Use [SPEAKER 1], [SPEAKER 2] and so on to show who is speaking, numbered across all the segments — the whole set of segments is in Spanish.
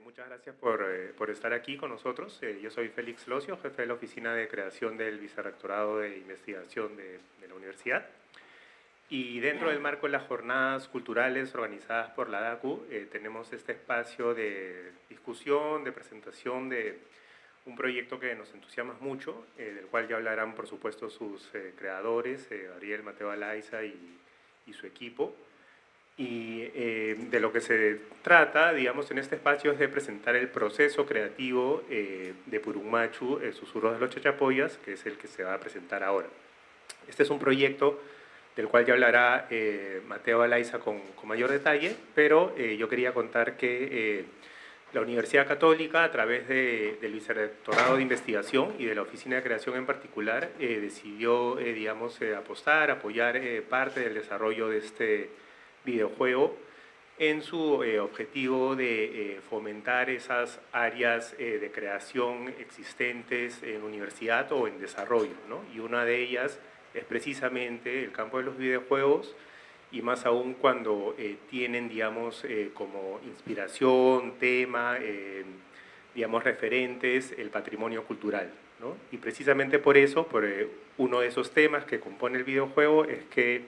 [SPEAKER 1] Muchas gracias por estar aquí con nosotros. Yo soy Félix Locio, jefe de la Oficina de Creación del Vicerrectorado de Investigación de la Universidad. Y dentro del marco de las jornadas culturales organizadas por la DACU, tenemos este espacio de discusión, de presentación de un proyecto que nos entusiasma mucho, del cual ya hablarán, por supuesto, sus creadores, Gabriel, Mateo Alaiza y su equipo. Y de lo que se trata, digamos, en este espacio es de presentar el proceso creativo de Purunmachu, Susurros de los Chachapoyas, que es el que se va a presentar ahora. Este es un proyecto del cual ya hablará Mateo Alaiza con mayor detalle, pero yo quería contar que la Universidad Católica, a través del Vicerrectorado de Investigación y de la Oficina de Creación en particular, decidió, digamos, apoyar parte del desarrollo de este videojuego en su objetivo de fomentar esas áreas de creación existentes en universidad o en desarrollo, ¿no? Y una de ellas es precisamente el campo de los videojuegos, y más aún cuando tienen, digamos, como inspiración, tema, digamos, referentes, el patrimonio cultural, ¿no? Y precisamente por eso, uno de esos temas que compone el videojuego es que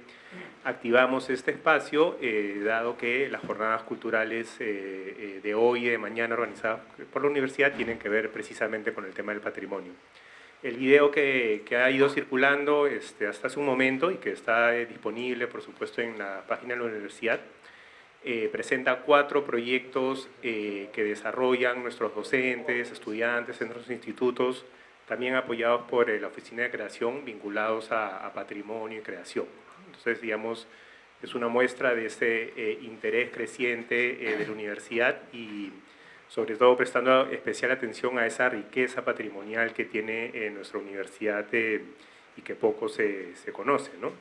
[SPEAKER 1] activamos este espacio, dado que las jornadas culturales de hoy y de mañana organizadas por la universidad tienen que ver precisamente con el tema del patrimonio. El video que ha ido circulando hasta hace un momento y que está disponible, por supuesto, en la página de la universidad, presenta 4 proyectos que desarrollan nuestros docentes, estudiantes en nuestros institutos, también apoyados por la Oficina de Creación, vinculados a patrimonio y creación. Entonces, digamos, es una muestra de ese interés creciente de la universidad y sobre todo prestando especial atención a esa riqueza patrimonial que tiene nuestra universidad y que poco se conoce, ¿no?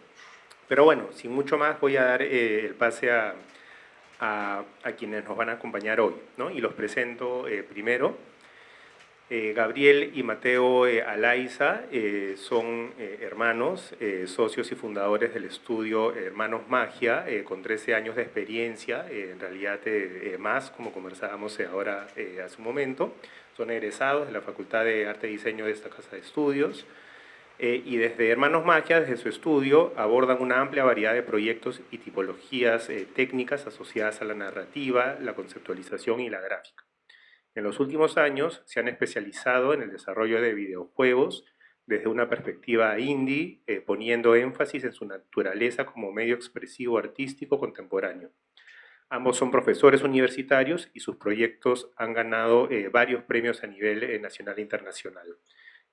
[SPEAKER 1] Pero bueno, sin mucho más voy a dar el pase a quienes nos van a acompañar hoy, ¿no? Y los presento primero. Gabriel y Mateo Alaiza son hermanos, socios y fundadores del estudio Hermanos Magia, con 13 años de experiencia, en realidad más, como conversábamos ahora hace un momento. Son egresados de la Facultad de Arte y Diseño de esta casa de estudios. Y desde Hermanos Magia, desde su estudio, abordan una amplia variedad de proyectos y tipologías técnicas asociadas a la narrativa, la conceptualización y la gráfica. En los últimos años se han especializado en el desarrollo de videojuegos desde una perspectiva indie, poniendo énfasis en su naturaleza como medio expresivo artístico contemporáneo. Ambos son profesores universitarios y sus proyectos han ganado varios premios a nivel nacional e internacional.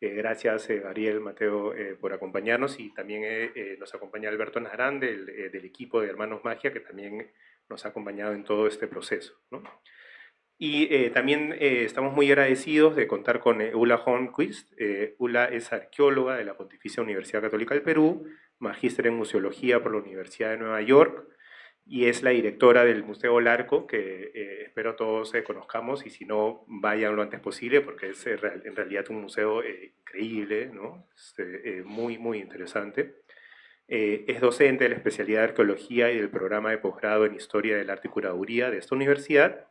[SPEAKER 1] Gracias, Ariel, Mateo, por acompañarnos, y también nos acompaña Alberto Narán del equipo de Hermanos Magia, que también nos ha acompañado en todo este proceso, ¿no? Y también estamos muy agradecidos de contar con Ulla Holmquist. Ulla es arqueóloga de la Pontificia Universidad Católica del Perú, magíster en museología por la Universidad de Nueva York, y es la directora del Museo Larco, que espero todos conozcamos, y si no, vayan lo antes posible, porque es en realidad un museo increíble, ¿no? Muy, muy interesante. Es docente de la especialidad de arqueología y del programa de posgrado en Historia del Arte y Curaduría de esta universidad.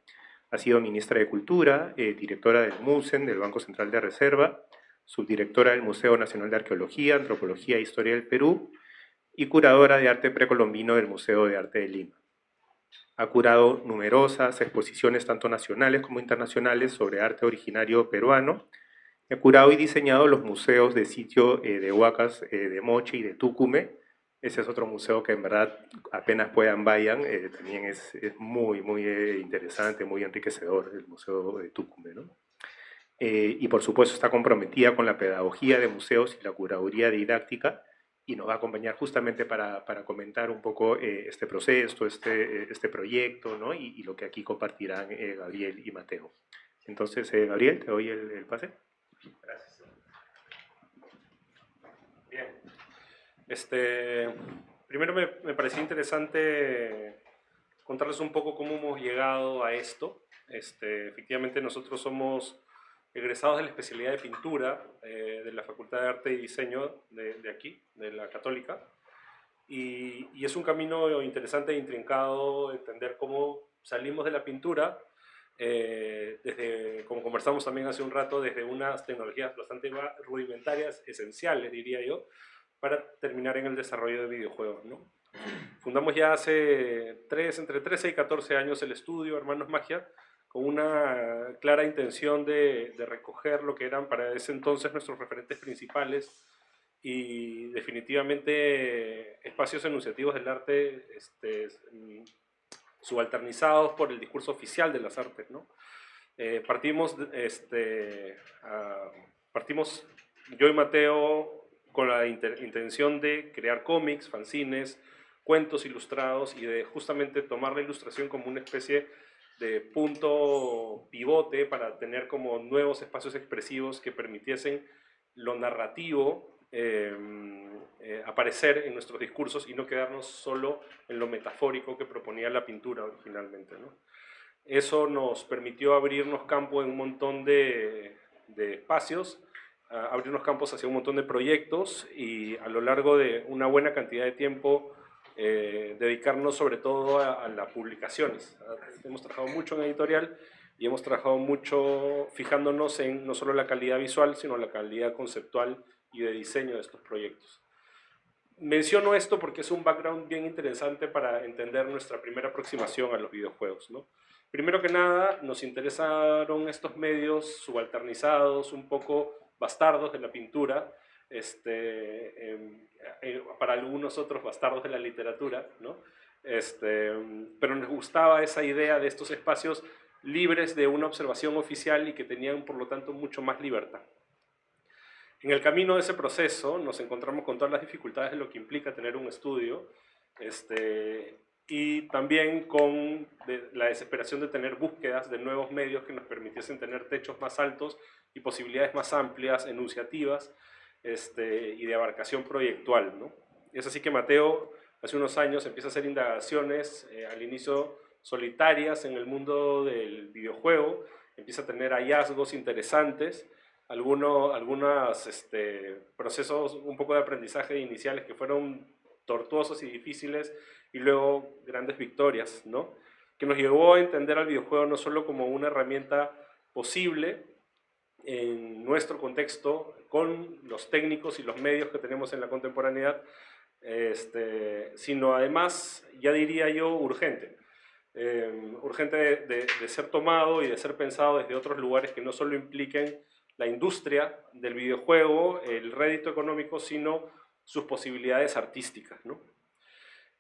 [SPEAKER 1] Ha sido ministra de Cultura, directora del MUSEN, del Banco Central de Reserva, subdirectora del Museo Nacional de Arqueología, Antropología e Historia del Perú y curadora de arte precolombino del Museo de Arte de Lima. Ha curado numerosas exposiciones tanto nacionales como internacionales sobre arte originario peruano. Ha curado y diseñado los museos de sitio de Huacas, de Moche y de Tucumé. Ese es otro museo que en verdad apenas puedan vayan, también es muy, muy interesante, muy enriquecedor el Museo de Tucumé, ¿no? Y por supuesto está comprometida con la pedagogía de museos y la curaduría didáctica, y nos va a acompañar justamente para comentar un poco este proceso, este proyecto, ¿no? Y lo que aquí compartirán Gabriel y Mateo. Entonces, Gabriel, te doy el pase. Gracias.
[SPEAKER 2] Bien. Primero me pareció interesante contarles un poco cómo hemos llegado a esto. Efectivamente, nosotros somos egresados de la especialidad de pintura de la Facultad de Arte y Diseño de aquí, de la Católica. Y es un camino interesante e intrincado entender cómo salimos de la pintura desde, como conversamos también hace un rato, desde unas tecnologías bastante rudimentarias, esenciales, diría yo, para terminar en el desarrollo de videojuegos, ¿no? Fundamos ya hace entre 13 y 14 años el estudio Hermanos Magia, con una clara intención de recoger lo que eran para ese entonces nuestros referentes principales y definitivamente espacios enunciativos del arte subalternizados por el discurso oficial de las artes, ¿no? Partimos yo y Mateo con la intención de crear cómics, fanzines, cuentos ilustrados y de justamente tomar la ilustración como una especie de punto pivote para tener como nuevos espacios expresivos que permitiesen lo narrativo aparecer en nuestros discursos y no quedarnos solo en lo metafórico que proponía la pintura originalmente, ¿no? Eso nos permitió abrirnos campo en un montón de espacios, abrirnos campos hacia un montón de proyectos y a lo largo de una buena cantidad de tiempo dedicarnos sobre todo a las publicaciones. Hemos trabajado mucho en editorial y hemos trabajado mucho fijándonos en no solo la calidad visual, sino la calidad conceptual y de diseño de estos proyectos. Menciono esto porque es un background bien interesante para entender nuestra primera aproximación a los videojuegos, ¿no? Primero que nada, nos interesaron estos medios subalternizados, un poco bastardos de la pintura, para algunos otros bastardos de la literatura, ¿no? Pero nos gustaba esa idea de estos espacios libres de una observación oficial y que tenían, por lo tanto, mucho más libertad. En el camino de ese proceso nos encontramos con todas las dificultades de lo que implica tener un estudio, y también con la desesperación de tener búsquedas de nuevos medios que nos permitiesen tener techos más altos y posibilidades más amplias, enunciativas, y de abarcación proyectual, ¿no? Es así que Mateo hace unos años empieza a hacer indagaciones, al inicio solitarias en el mundo del videojuego, empieza a tener hallazgos interesantes, algunos procesos un poco de aprendizaje iniciales que fueron tortuosos y difíciles y luego grandes victorias, ¿no? Que nos llevó a entender al videojuego no solo como una herramienta posible en nuestro contexto con los técnicos y los medios que tenemos en la contemporaneidad, sino además, ya diría yo, urgente. Urgente de ser tomado y de ser pensado desde otros lugares que no solo impliquen la industria del videojuego, el rédito económico, sino sus posibilidades artísticas, ¿no?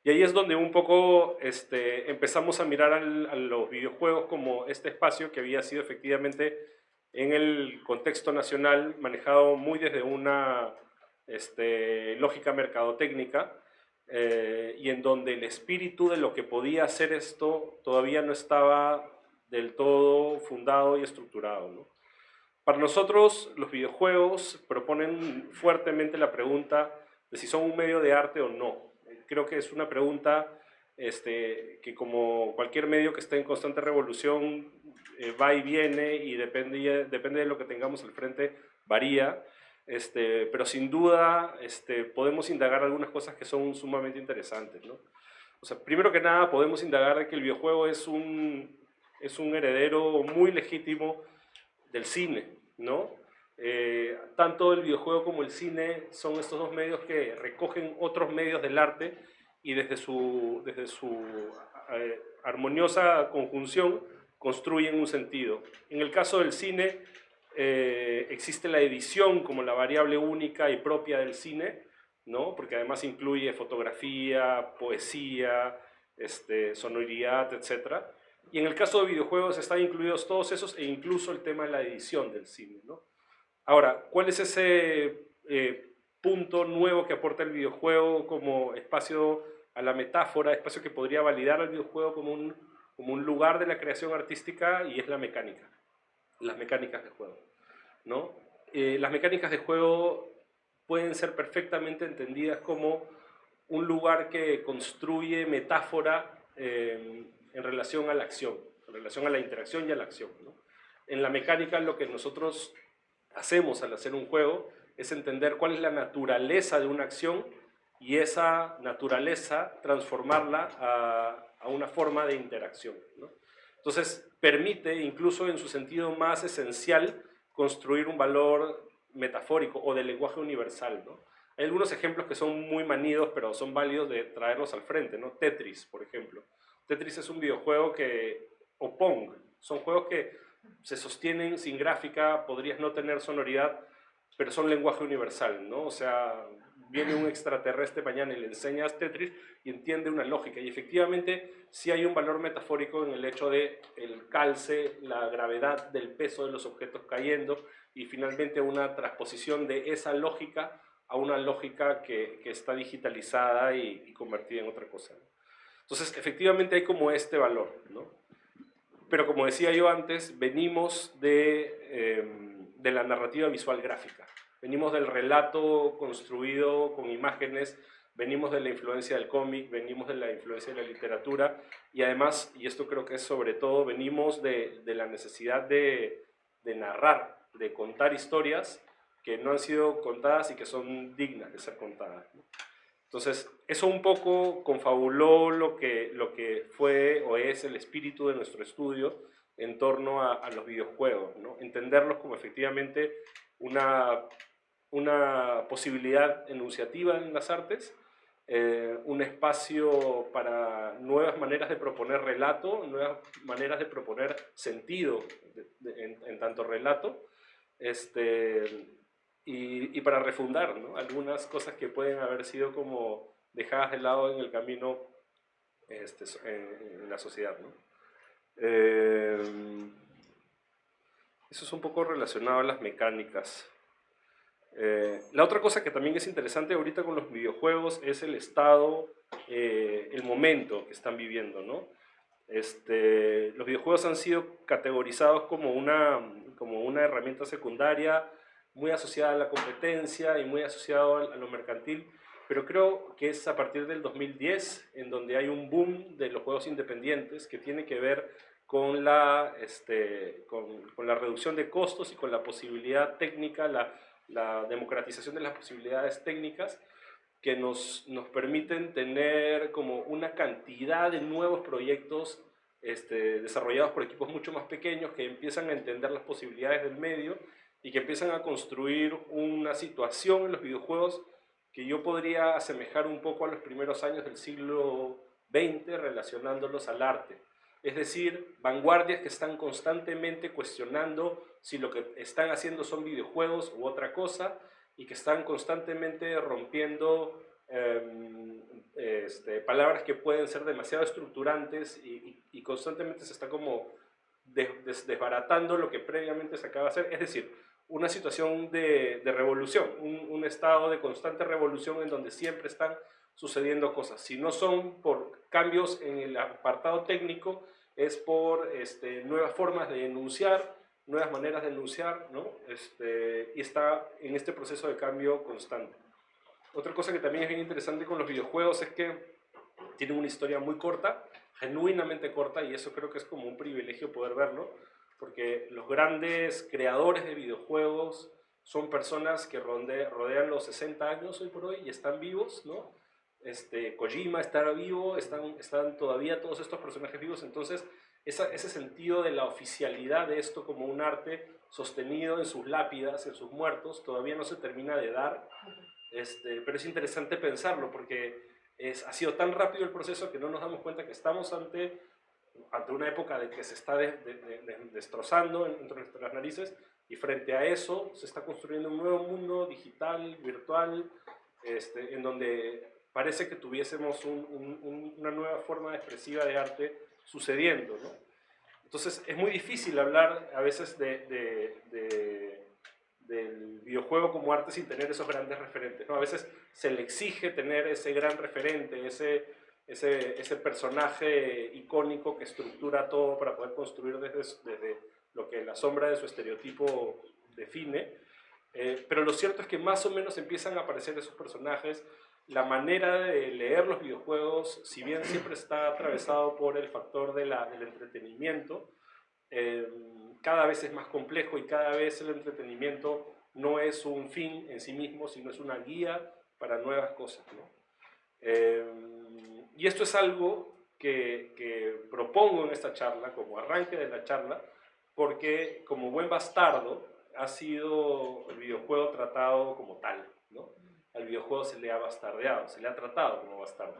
[SPEAKER 2] Y ahí es donde un poco empezamos a mirar a los videojuegos como este espacio que había sido efectivamente en el contexto nacional manejado muy desde una lógica mercadotécnica, y en donde el espíritu de lo que podía hacer esto todavía no estaba del todo fundado y estructurado, ¿no? Para nosotros, los videojuegos proponen fuertemente la pregunta de si son un medio de arte o no. Creo que es una pregunta que, como cualquier medio que esté en constante revolución, va y viene y depende de lo que tengamos al frente, varía. Pero sin duda podemos indagar algunas cosas que son sumamente interesantes, ¿no? O sea, primero que nada, podemos indagar de que el videojuego es un heredero muy legítimo del cine, ¿no? Tanto el videojuego como el cine son estos dos medios que recogen otros medios del arte y desde su armoniosa conjunción construyen un sentido. En el caso del cine, existe la edición como la variable única y propia del cine, ¿no? Porque además incluye fotografía, poesía, sonoridad, etc. Y en el caso de videojuegos están incluidos todos esos e incluso el tema de la edición del cine, ¿no? Ahora, ¿cuál es ese punto nuevo que aporta el videojuego como espacio a la metáfora, espacio que podría validar al videojuego como un lugar de la creación artística? Y es la mecánica, las mecánicas de juego, ¿no? Las mecánicas de juego pueden ser perfectamente entendidas como un lugar que construye metáfora en relación a la acción, en relación a la interacción y a la acción, ¿no? En la mecánica, lo que nosotros hacemos al hacer un juego es entender cuál es la naturaleza de una acción y esa naturaleza transformarla a una forma de interacción, ¿no? Entonces, permite, incluso en su sentido más esencial, construir un valor metafórico o de lenguaje universal, ¿no? Hay algunos ejemplos que son muy manidos, pero son válidos de traerlos al frente, ¿no? Tetris, por ejemplo. Tetris es un videojuego o Pong, son juegos que se sostienen sin gráfica, podrías no tener sonoridad, pero son lenguaje universal, ¿no? O sea, viene un extraterrestre mañana y le enseñas Tetris y entiende una lógica. Y efectivamente sí hay un valor metafórico en el hecho de el calce, la gravedad del peso de los objetos cayendo y finalmente una transposición de esa lógica a una lógica que está digitalizada y convertida en otra cosa. Entonces, efectivamente hay como este valor, ¿no? Pero como decía yo antes, venimos de la narrativa visual gráfica. Venimos del relato construido con imágenes, venimos de la influencia del cómic, venimos de la influencia de la literatura y además, y esto creo que es sobre todo, venimos de la necesidad de narrar, de contar historias que no han sido contadas y que son dignas de ser contadas, ¿no? Entonces, eso un poco confabuló lo que fue o es el espíritu de nuestro estudio en torno a los videojuegos, ¿no? Entenderlos como efectivamente una posibilidad enunciativa en las artes, un espacio para nuevas maneras de proponer relato, nuevas maneras de proponer sentido en tanto relato, y para refundar, ¿no? Algunas cosas que pueden haber sido como dejadas de lado en el camino en la sociedad, ¿no? Eso es un poco relacionado a las mecánicas. La otra cosa que también es interesante ahorita con los videojuegos es el estado, el momento que están viviendo, ¿no? Los videojuegos han sido categorizados como una herramienta secundaria muy asociada a la competencia y muy asociado a lo mercantil, pero creo que es a partir del 2010 en donde hay un boom de los juegos independientes que tiene que ver con con la reducción de costos y con la posibilidad técnica, la democratización de las posibilidades técnicas que nos permiten tener como una cantidad de nuevos proyectos desarrollados por equipos mucho más pequeños que empiezan a entender las posibilidades del medio y que empiezan a construir una situación en los videojuegos que yo podría asemejar un poco a los primeros años del siglo XX relacionándolos al arte. Es decir, vanguardias que están constantemente cuestionando si lo que están haciendo son videojuegos u otra cosa y que están constantemente rompiendo palabras que pueden ser demasiado estructurantes y constantemente se está como desbaratando lo que previamente se acaba de hacer. Es decir, una situación de revolución, un estado de constante revolución en donde siempre están sucediendo cosas. Si no son por cambios en el apartado técnico, es por nuevas formas de enunciar, nuevas maneras de enunciar, ¿no? Y está en este proceso de cambio constante. Otra cosa que también es bien interesante con los videojuegos es que tienen una historia muy corta, genuinamente corta, y eso creo que es como un privilegio poder verlo, porque los grandes creadores de videojuegos son personas que rodean los 60 años hoy por hoy y están vivos, ¿no? Kojima está vivo, están todavía todos estos personajes vivos, entonces ese sentido de la oficialidad de esto como un arte sostenido en sus lápidas, en sus muertos, todavía no se termina de dar, pero es interesante pensarlo porque ha sido tan rápido el proceso que no nos damos cuenta que estamos ante una época de que se está destrozando entre nuestras narices y frente a eso se está construyendo un nuevo mundo digital, virtual, en donde parece que tuviésemos una nueva forma expresiva de arte sucediendo, ¿no? Entonces es muy difícil hablar a veces del videojuego como arte sin tener esos grandes referentes, ¿no? A veces se le exige tener ese gran referente, ese personaje icónico que estructura todo para poder construir desde lo que la sombra de su estereotipo define, pero lo cierto es que más o menos empiezan a aparecer esos personajes. La manera de leer los videojuegos, si bien siempre está atravesado por el factor del entretenimiento, cada vez es más complejo y cada vez el entretenimiento no es un fin en sí mismo, sino es una guía para nuevas cosas, ¿no? Y esto es algo que propongo en esta charla, como arranque de la charla, porque como buen bastardo ha sido el videojuego tratado como tal, ¿no? Al videojuego se le ha bastardeado, se le ha tratado como bastardo.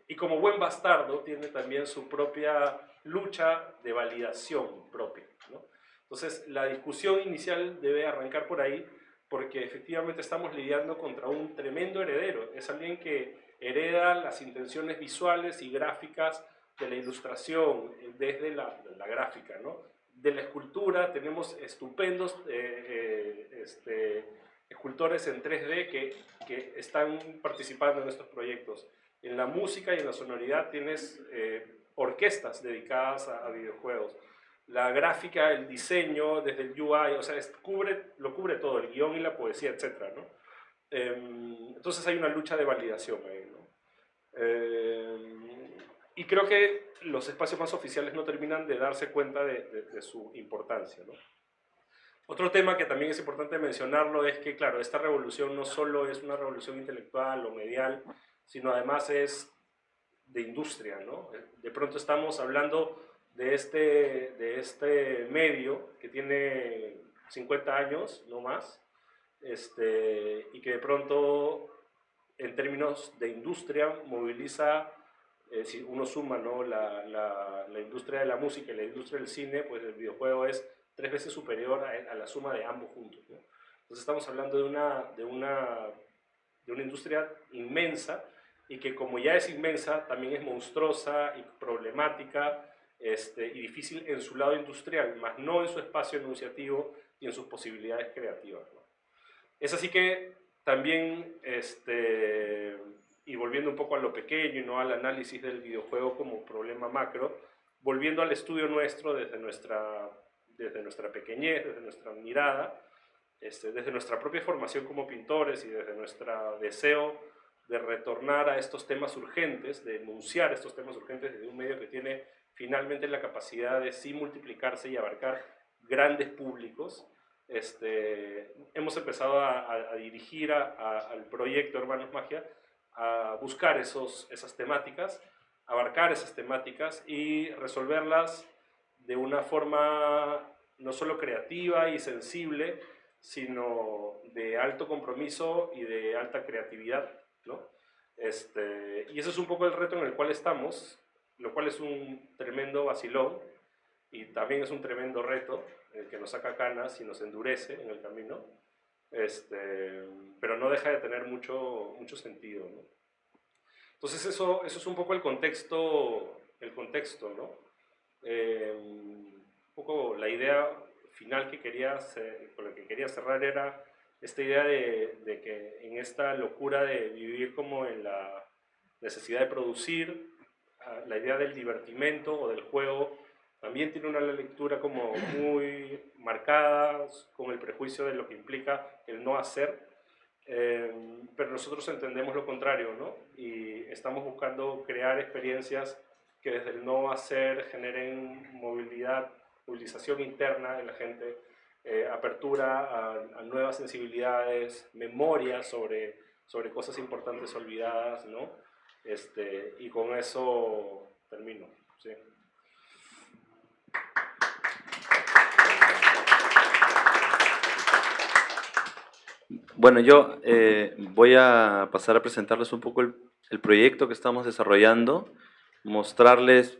[SPEAKER 2] Y como buen bastardo tiene también su propia lucha de validación propia, ¿no? Entonces la discusión inicial debe arrancar por ahí, porque efectivamente estamos lidiando contra un tremendo heredero. Es alguien que hereda las intenciones visuales y gráficas de la ilustración, desde la gráfica, ¿no? De la escultura tenemos estupendos escultores en 3D que están participando en estos proyectos. En la música y en la sonoridad tienes orquestas dedicadas a videojuegos. La gráfica, el diseño, desde el UI, o sea, lo cubre todo, el guión y la poesía, etc., ¿no? Entonces hay una lucha de validación ahí, ¿no? Y creo que los espacios más oficiales no terminan de darse cuenta de su importancia, ¿no? Otro tema que también es importante mencionarlo es que, claro, esta revolución no solo es una revolución intelectual o medial, sino además es de industria, ¿no? De pronto estamos hablando de este medio que tiene 50 años, no más, y que de pronto, en términos de industria, moviliza, si uno suma, ¿no?, la industria de la música y la industria del cine, pues el videojuego es 3 veces superior a la suma de ambos juntos, ¿no? Entonces estamos hablando de una industria inmensa, y que como ya es inmensa, también es monstruosa y problemática, y difícil en su lado industrial, más no en su espacio enunciativo y en sus posibilidades creativas, ¿no? Es así que también, y volviendo un poco a lo pequeño y no al análisis del videojuego como problema macro, volviendo al estudio nuestro desde nuestra pequeñez, desde nuestra mirada, desde nuestra propia formación como pintores y desde nuestro deseo de retornar a estos temas urgentes, de enunciar estos temas urgentes desde un medio que tiene finalmente la capacidad de sí multiplicarse y abarcar grandes públicos. Hemos empezado a dirigir al proyecto Hermanos Magia a buscar esas temáticas, abarcar esas temáticas y resolverlas de una forma no solo creativa y sensible, sino de alto compromiso y de alta creatividad, ¿no? Y ese es un poco el reto en el cual estamos, lo cual es un tremendo vacilón y también es un tremendo reto, que nos saca canas y nos endurece en el camino, pero no deja de tener mucho sentido, ¿no? Entonces eso es un poco el contexto, ¿no? Un poco la idea final con la que quería cerrar era esta idea de que en esta locura de vivir como en la necesidad de producir, la idea del divertimento o del juego también tiene una lectura como muy marcada con el prejuicio de lo que implica el no hacer, pero nosotros entendemos lo contrario, ¿no? Y estamos buscando crear experiencias que desde el no hacer generen movilización interna en la gente, apertura a nuevas sensibilidades, memoria sobre cosas importantes olvidadas, ¿no? Y con eso termino, ¿sí?
[SPEAKER 3] Bueno, yo voy a pasar a presentarles un poco el proyecto que estamos desarrollando, mostrarles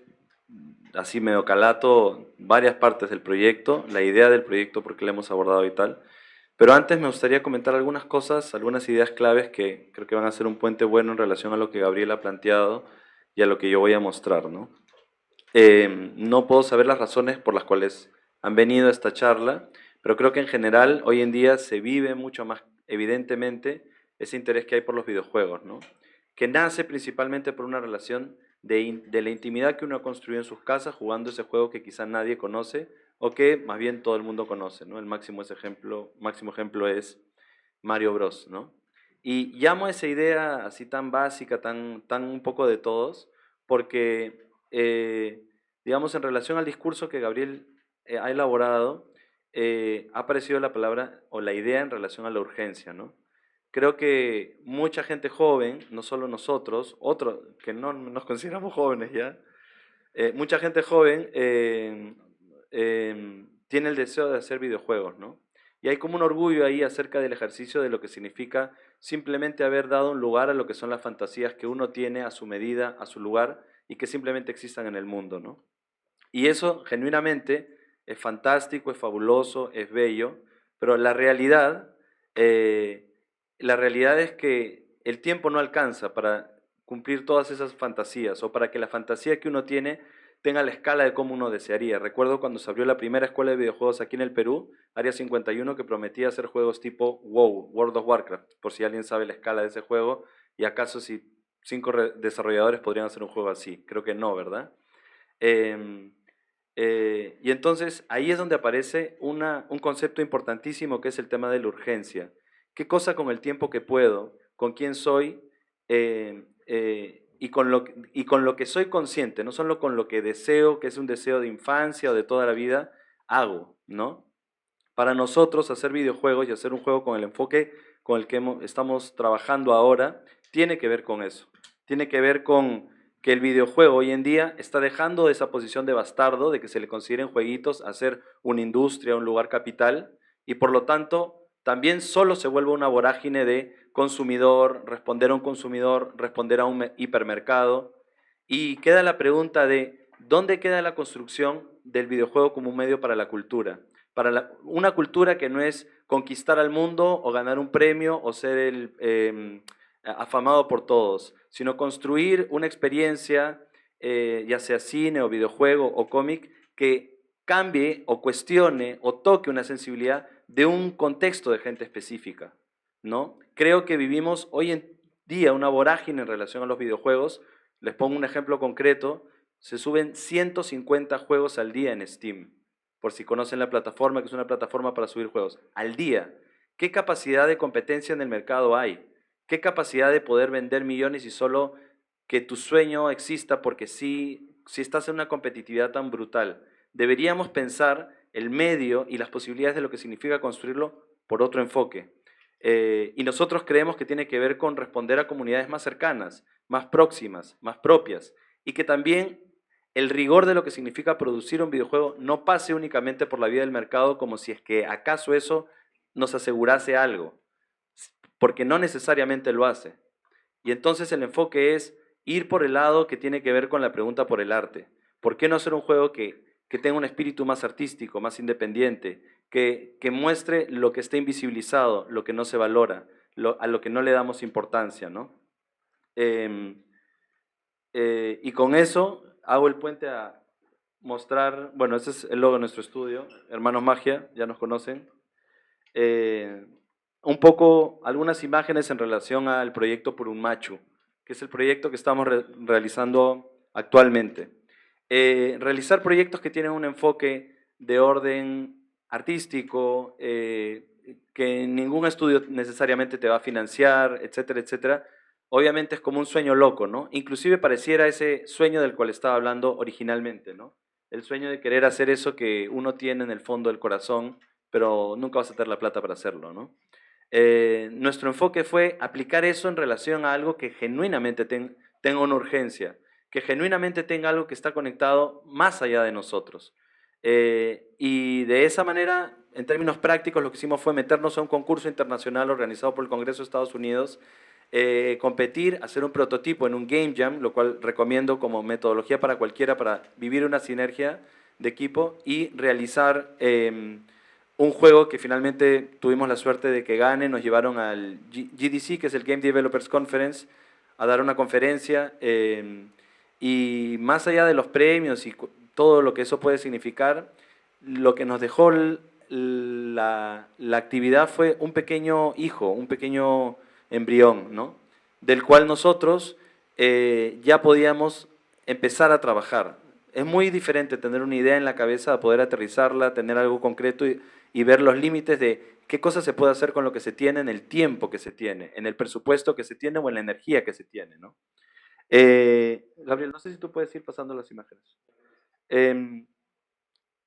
[SPEAKER 3] así medio calato varias partes del proyecto, la idea del proyecto, porque la hemos abordado y tal. Pero antes me gustaría comentar algunas cosas, algunas ideas claves que creo que van a ser un puente bueno en relación a lo que Gabriel ha planteado y a lo que yo voy a mostrar, ¿no? No puedo saber las razones por las cuales han venido a esta charla, pero creo que en general hoy en día se vive mucho más evidentemente ese interés que hay por los videojuegos, ¿no? Que nace principalmente por una relación de la intimidad que uno ha construido en sus casas jugando ese juego que quizá nadie conoce o que más bien todo el mundo conoce, ¿no? El máximo ejemplo es Mario Bros, ¿no? Y llamo a esa idea así tan básica, tan un poco de todos, porque, digamos, en relación al discurso que Gabriel ha elaborado, ha aparecido la palabra o la idea en relación a la urgencia, ¿no? creo que mucha gente joven, no solo nosotros, otros que no nos consideramos jóvenes ya, mucha gente joven tiene el deseo de hacer videojuegos, ¿no? Y hay como un orgullo ahí acerca del ejercicio de lo que significa simplemente haber dado un lugar a lo que son las fantasías que uno tiene a su medida, a su lugar, y que simplemente existan en el mundo, ¿no? Y eso genuinamente es fantástico, es fabuloso, es bello, pero la realidad es que el tiempo no alcanza para cumplir todas esas fantasías o para que la fantasía que uno tiene tenga la escala de cómo uno desearía. Recuerdo cuando se abrió la primera escuela de videojuegos aquí en el Perú, Área 51, que prometía hacer juegos tipo WoW, World of Warcraft, por si alguien sabe la escala de ese juego, y acaso si 5 desarrolladores podrían hacer un juego así. Creo que no, ¿verdad? Y entonces ahí es donde aparece un concepto importantísimo que es el tema de la urgencia. ¿Qué cosa con el tiempo que puedo, con quién soy y con lo que soy consciente, no solo con lo que deseo, que es un deseo de infancia o de toda la vida, hago, ¿no? Para nosotros hacer videojuegos y hacer un juego con el enfoque con el que estamos trabajando ahora, tiene que ver con eso. Tiene que ver con que el videojuego hoy en día está dejando de esa posición de bastardo, de que se le consideren jueguitos, a ser una industria, un lugar capital, y por lo tanto también solo se vuelve una vorágine de consumidor, responder a un consumidor, responder a un hipermercado, y queda la pregunta de ¿dónde queda la construcción del videojuego como un medio para la cultura? Para una cultura que no es conquistar al mundo o ganar un premio o ser afamado por todos, sino construir una experiencia, ya sea cine o videojuego o cómic, que cambie o cuestione o toque una sensibilidad de un contexto de gente específica, ¿no? Creo que vivimos hoy en día una vorágine en relación a los videojuegos. Les pongo un ejemplo concreto. Se suben 150 juegos al día en Steam, por si conocen la plataforma, que es una plataforma para subir juegos, al día. ¿Qué capacidad de competencia en el mercado hay? ¿Qué capacidad de poder vender millones y solo que tu sueño exista? Porque si estás en una competitividad tan brutal, deberíamos pensar el medio y las posibilidades de lo que significa construirlo por otro enfoque. Y nosotros creemos que tiene que ver con responder a comunidades más cercanas, más próximas, más propias, y que también el rigor de lo que significa producir un videojuego no pase únicamente por la vía del mercado como si es que acaso eso nos asegurase algo, porque no necesariamente lo hace. Y entonces el enfoque es ir por el lado que tiene que ver con la pregunta por el arte. ¿Por qué no hacer un juego que tenga un espíritu más artístico, más independiente, que muestre lo que está invisibilizado, lo que no se valora, a lo que no le damos importancia, ¿no? Y con eso hago el puente a mostrar, bueno, ese es el logo de nuestro estudio, Hermanos Magia, ya nos conocen. Un poco, algunas imágenes en relación al proyecto Purunmachu, que es el proyecto que estamos realizando actualmente. Realizar proyectos que tienen un enfoque de orden artístico, que ningún estudio necesariamente te va a financiar, etcétera, etcétera, obviamente es como un sueño loco, ¿no? Inclusive pareciera ese sueño del cual estaba hablando originalmente, ¿no? El sueño de querer hacer eso que uno tiene en el fondo del corazón, pero nunca vas a tener la plata para hacerlo, ¿no? Nuestro enfoque fue aplicar eso en relación a algo que genuinamente tenga una urgencia, que genuinamente tenga algo que está conectado más allá de nosotros. Y de esa manera, en términos prácticos, lo que hicimos fue meternos a un concurso internacional organizado por el Congreso de Estados Unidos, competir, hacer un prototipo en un Game Jam, lo cual recomiendo como metodología para cualquiera para vivir una sinergia de equipo y realizar un juego que finalmente tuvimos la suerte de que gane. Nos llevaron al GDC, que es el Game Developers Conference, a dar una conferencia y más allá de los premios y todo lo que eso puede significar, lo que nos dejó la actividad fue un pequeño hijo, un pequeño embrión, ¿no? Del cual nosotros ya podíamos empezar a trabajar. Es muy diferente tener una idea en la cabeza, poder aterrizarla, tener algo concreto y ver los límites de qué cosas se puede hacer con lo que se tiene, en el tiempo que se tiene, en el presupuesto que se tiene o en la energía que se tiene, ¿no? Gabriel, no sé si tú puedes ir pasando las imágenes.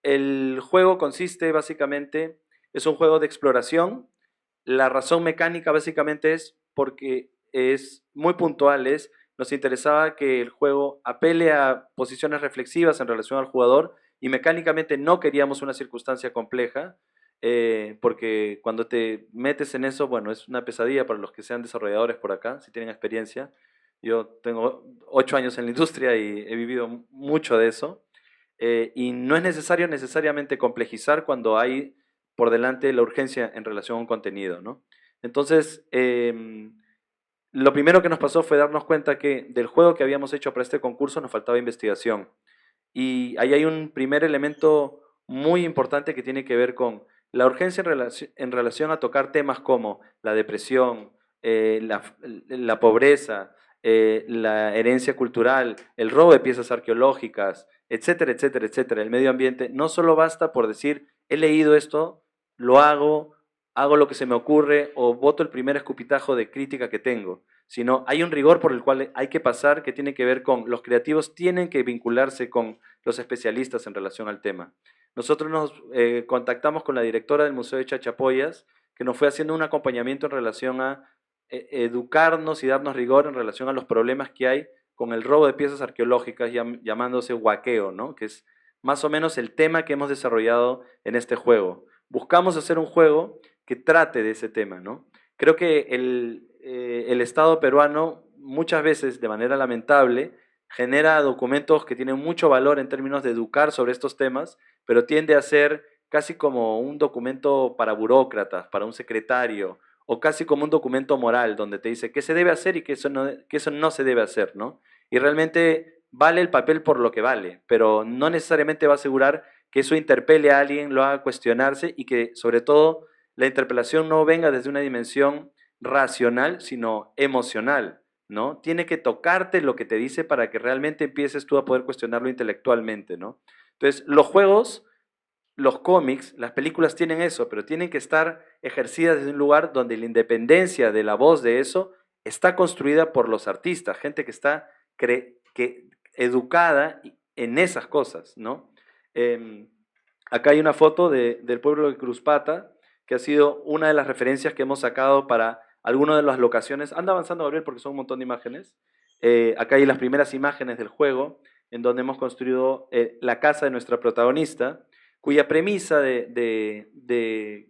[SPEAKER 3] El juego consiste básicamente, es un juego de exploración La razón mecánica básicamente es porque es muy puntual, nos interesaba que el juego apele a posiciones reflexivas en relación al jugador y mecánicamente no queríamos una circunstancia compleja, porque cuando te metes en eso, bueno, es una pesadilla para los que sean desarrolladores por acá, si tienen experiencia. Yo tengo 8 años en la industria y he vivido mucho de eso. Y no es necesario necesariamente complejizar cuando hay por delante la urgencia en relación a un contenido, ¿no? Entonces, lo primero que nos pasó fue darnos cuenta que del juego que habíamos hecho para este concurso nos faltaba investigación. Y ahí hay un primer elemento muy importante que tiene que ver con la urgencia en relación a tocar temas como la depresión, la pobreza, la herencia cultural, el robo de piezas arqueológicas, etcétera, etcétera, etcétera, el medio ambiente. No solo basta por decir, he leído esto, lo hago lo que se me ocurre o voto el primer escupitajo de crítica que tengo, sino hay un rigor por el cual hay que pasar que tiene que ver con los creativos tienen que vincularse con los especialistas en relación al tema. Nosotros nos contactamos con la directora del Museo de Chachapoyas, que nos fue haciendo un acompañamiento en relación a educarnos y darnos rigor en relación a los problemas que hay con el robo de piezas arqueológicas, llamándose huaqueo, ¿no? Que es más o menos el tema que hemos desarrollado en este juego. Buscamos hacer un juego que trate de ese tema, ¿no? Creo que el Estado peruano muchas veces, de manera lamentable, genera documentos que tienen mucho valor en términos de educar sobre estos temas, pero tiende a ser casi como un documento para burócratas, para un secretario, o casi como un documento moral, donde te dice qué se debe hacer y que eso no se debe hacer, ¿no? Y realmente vale el papel por lo que vale, pero no necesariamente va a asegurar que eso interpele a alguien, lo haga cuestionarse y que sobre todo la interpelación no venga desde una dimensión racional, sino emocional, ¿no? Tiene que tocarte lo que te dice para que realmente empieces tú a poder cuestionarlo intelectualmente, ¿no? Entonces, los juegos, los cómics, las películas tienen eso, pero tienen que estar ejercidas desde un lugar donde la independencia de la voz de eso está construida por los artistas, gente que está educada en esas cosas, ¿no? Acá hay una foto del pueblo de Cruzpata, que ha sido una de las referencias que hemos sacado para algunas de las locaciones. Anda avanzando, Gabriel, porque son un montón de imágenes. Acá hay las primeras imágenes del juego, en donde hemos construido la casa de nuestra protagonista, cuya premisa que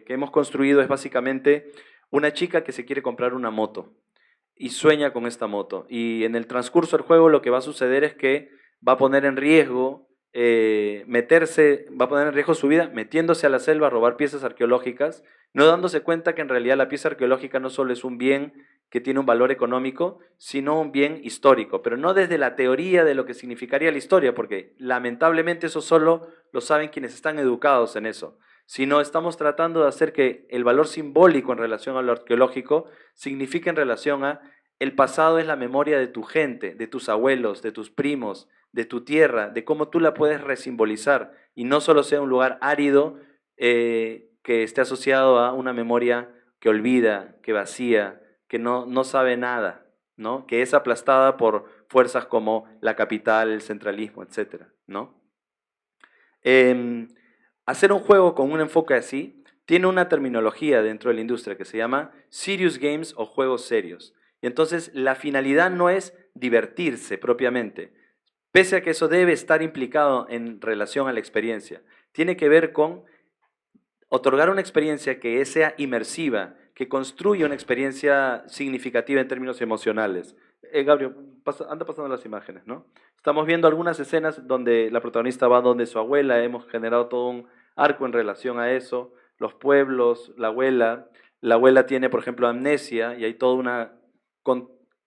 [SPEAKER 3] hemos construido es básicamente una chica que se quiere comprar una moto y sueña con esta moto. Y en el transcurso del juego lo que va a suceder es que va a poner en riesgo va a poner en riesgo su vida metiéndose a la selva a robar piezas arqueológicas, no dándose cuenta que en realidad la pieza arqueológica no solo es un bien que tiene un valor económico, sino un bien histórico, pero no desde la teoría de lo que significaría la historia, porque lamentablemente eso solo lo saben quienes están educados en eso, sino estamos tratando de hacer que el valor simbólico en relación a lo arqueológico signifique en relación a el pasado es la memoria de tu gente, de tus abuelos, de tus primos, de tu tierra, de cómo tú la puedes resimbolizar y no solo sea un lugar árido que esté asociado a una memoria que olvida, que vacía, que no sabe nada, ¿no? Que es aplastada por fuerzas como la capital, el centralismo, etc., ¿no? Hacer un juego con un enfoque así tiene una terminología dentro de la industria que se llama serious games o juegos serios. Y entonces la finalidad no es divertirse propiamente, pese a que eso debe estar implicado en relación a la experiencia. Tiene que ver con otorgar una experiencia que sea inmersiva, que construya una experiencia significativa en términos emocionales. Gabriel, anda pasando las imágenes, ¿no? Estamos viendo algunas escenas donde la protagonista va donde su abuela, hemos generado todo un arco en relación a eso, los pueblos, la abuela tiene, por ejemplo, amnesia y hay todo un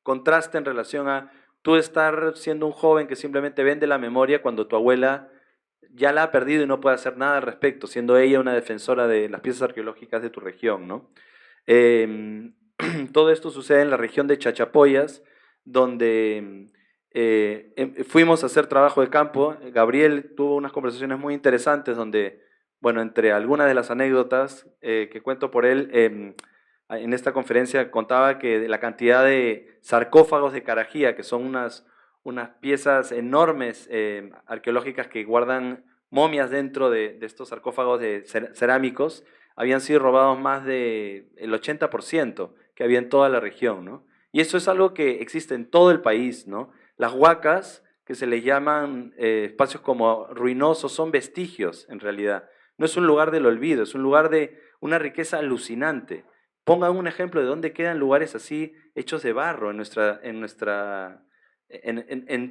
[SPEAKER 3] contraste en relación a tú estar siendo un joven que simplemente vende la memoria cuando tu abuela ya la ha perdido y no puede hacer nada al respecto, siendo ella una defensora de las piezas arqueológicas de tu región, ¿no? Todo esto sucede en la región de Chachapoyas, donde fuimos a hacer trabajo de campo. Gabriel tuvo unas conversaciones muy interesantes donde, bueno, entre algunas de las anécdotas que cuento por él, en esta conferencia contaba que la cantidad de sarcófagos de Carajía, que son unas piezas enormes arqueológicas que guardan momias dentro de estos sarcófagos cerámicos, habían sido robados más del 80% que había en toda la región, ¿no? Y eso es algo que existe en todo el país, ¿no? Las huacas, que se les llaman espacios como ruinosos, son vestigios en realidad. No es un lugar del olvido, es un lugar de una riqueza alucinante. Pongan un ejemplo de dónde quedan lugares así hechos de barro en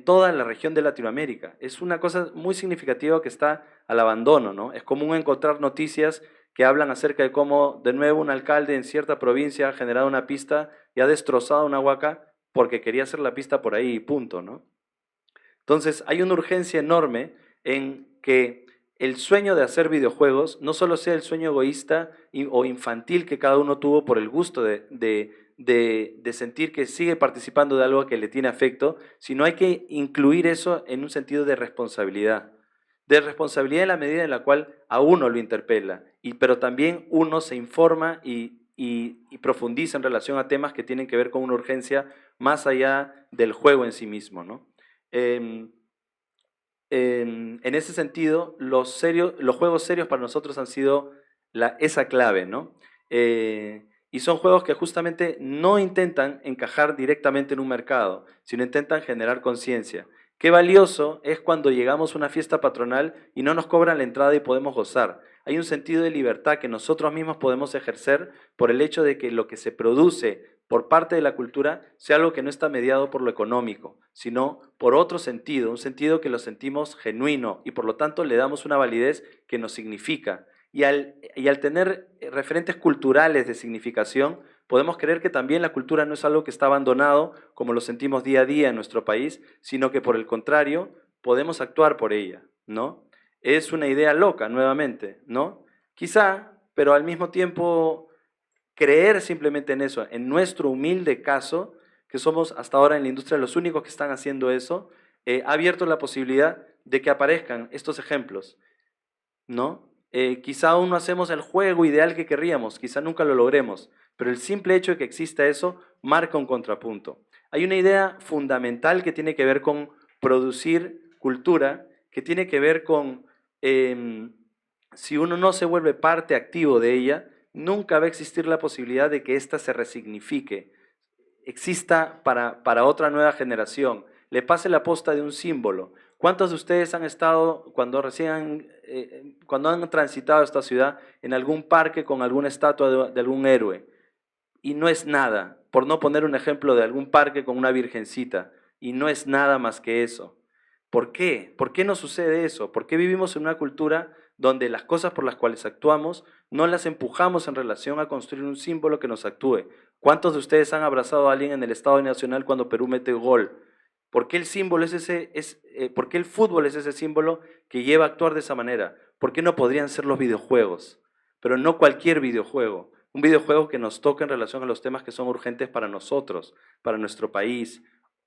[SPEAKER 3] toda la región de Latinoamérica. Es una cosa muy significativa que está al abandono, ¿no? Es común encontrar noticias que hablan acerca de cómo, de nuevo, un alcalde en cierta provincia ha generado una pista y ha destrozado una huaca porque quería hacer la pista por ahí y punto, ¿no? Entonces, hay una urgencia enorme en que el sueño de hacer videojuegos no solo sea el sueño egoísta o infantil que cada uno tuvo por el gusto de sentir que sigue participando de algo que le tiene afecto, sino hay que incluir eso en un sentido de responsabilidad. De responsabilidad en la medida en la cual a uno lo interpela, pero también uno se informa y profundiza en relación a temas que tienen que ver con una urgencia más allá del juego en sí mismo, ¿no? En ese sentido, los juegos serios para nosotros han sido esa clave, ¿no? Y son juegos que justamente no intentan encajar directamente en un mercado, sino intentan generar conciencia. Qué valioso es cuando llegamos a una fiesta patronal y no nos cobran la entrada y podemos gozar. Hay un sentido de libertad que nosotros mismos podemos ejercer por el hecho de que lo que se produce por parte de la cultura sea algo que no está mediado por lo económico, sino por otro sentido, un sentido que lo sentimos genuino y por lo tanto le damos una validez que nos significa. Y al tener referentes culturales de significación, podemos creer que también la cultura no es algo que está abandonado, como lo sentimos día a día en nuestro país, sino que por el contrario, podemos actuar por ella, ¿no? Es una idea loca, nuevamente, ¿no? Quizá, pero al mismo tiempo creer simplemente en eso, en nuestro humilde caso, que somos hasta ahora en la industria los únicos que están haciendo eso, ha abierto la posibilidad de que aparezcan estos ejemplos, ¿no? Quizá aún no hacemos el juego ideal que querríamos, quizá nunca lo logremos, pero el simple hecho de que exista eso marca un contrapunto. Hay una idea fundamental que tiene que ver con producir cultura, que tiene que ver con si uno no se vuelve parte activo de ella, nunca va a existir la posibilidad de que ésta se resignifique, exista para otra nueva generación, le pase la posta de un símbolo. ¿Cuántos de ustedes han estado, cuando han transitado esta ciudad, en algún parque con alguna estatua de algún héroe? Y no es nada, por no poner un ejemplo de algún parque con una virgencita, y no es nada más que eso. ¿Por qué? ¿Por qué no sucede eso? ¿Por qué vivimos en una cultura donde las cosas por las cuales actuamos no las empujamos en relación a construir un símbolo que nos actúe? ¿Cuántos de ustedes han abrazado a alguien en el Estadio Nacional cuando Perú mete gol? ¿Por qué el símbolo por qué el fútbol es ese símbolo que lleva a actuar de esa manera? ¿Por qué no podrían ser los videojuegos? Pero no cualquier videojuego. Un videojuego que nos toque en relación a los temas que son urgentes para nosotros, para nuestro país.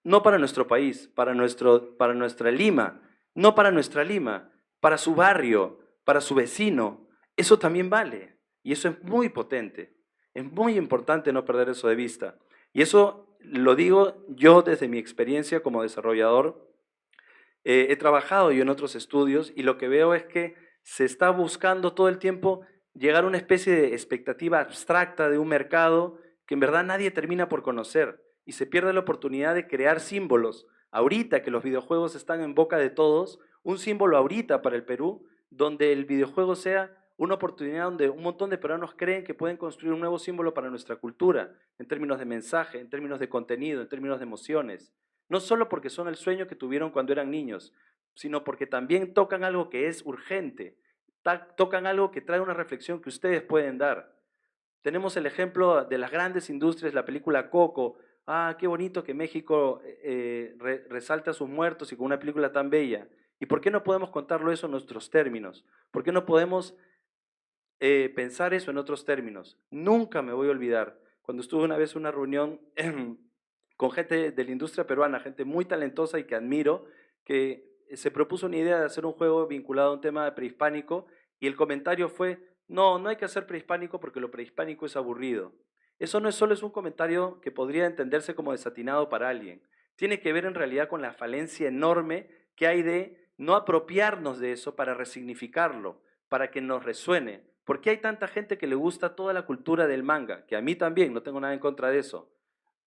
[SPEAKER 3] No para nuestro país, para nuestra Lima. No para nuestra Lima, para su barrio, para su vecino. Eso también vale. Y eso es muy potente. Es muy importante no perder eso de vista. Y eso lo digo yo desde mi experiencia como desarrollador. He trabajado yo en otros estudios y lo que veo es que se está buscando todo el tiempo llegar a una especie de expectativa abstracta de un mercado que en verdad nadie termina por conocer y se pierde la oportunidad de crear símbolos. Ahorita que los videojuegos están en boca de todos, un símbolo ahorita para el Perú, donde el videojuego sea una oportunidad donde un montón de peruanos creen que pueden construir un nuevo símbolo para nuestra cultura, en términos de mensaje, en términos de contenido, en términos de emociones. No solo porque son el sueño que tuvieron cuando eran niños, sino porque también tocan algo que es urgente, tocan algo que trae una reflexión que ustedes pueden dar. Tenemos el ejemplo de las grandes industrias, la película Coco. Ah, qué bonito que México resalte a sus muertos y con una película tan bella. ¿Y por qué no podemos contarlo eso en nuestros términos? ¿Por qué no podemos pensar eso en otros términos? Nunca me voy a olvidar cuando estuve una vez en una reunión con gente de la industria peruana, gente muy talentosa y que admiro, que se propuso una idea de hacer un juego vinculado a un tema prehispánico y el comentario fue: no, no hay que hacer prehispánico porque lo prehispánico es aburrido. Eso no es solo un comentario que podría entenderse como desatinado para alguien. Tiene que ver en realidad con la falencia enorme que hay de no apropiarnos de eso para resignificarlo, para que nos resuene, ¿Por qué hay tanta gente que le gusta toda la cultura del manga? Que a mí también, no tengo nada en contra de eso.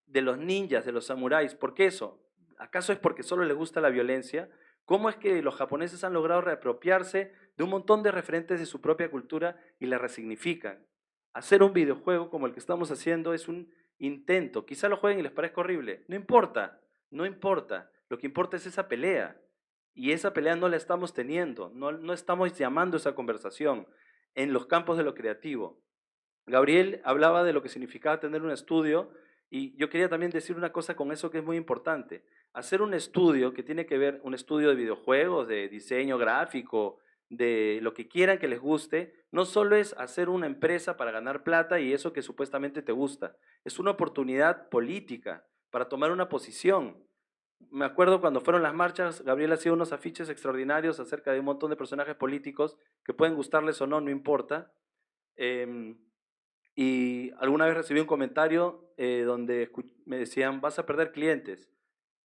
[SPEAKER 3] De los ninjas, de los samuráis, ¿por qué eso? ¿Acaso es porque solo les gusta la violencia? ¿Cómo es que los japoneses han logrado reapropiarse de un montón de referentes de su propia cultura y la resignifican? Hacer un videojuego como el que estamos haciendo es un intento. Quizá lo jueguen y les parezca horrible. No importa, no importa. Lo que importa es esa pelea. Y esa pelea no la estamos teniendo, no estamos llamando esa conversación en los campos de lo creativo. Gabriel hablaba de lo que significaba tener un estudio y yo quería también decir una cosa con eso que es muy importante. Hacer un estudio que tiene que ver, un estudio de videojuegos, de diseño gráfico, de lo que quieran que les guste, no solo es hacer una empresa para ganar plata y eso que supuestamente te gusta, es una oportunidad política para tomar una posición. Me acuerdo cuando fueron las marchas, Gabriel hacía unos afiches extraordinarios acerca de un montón de personajes políticos que pueden gustarles o no, no importa. Em, y alguna vez recibí un comentario donde me decían, vas a perder clientes.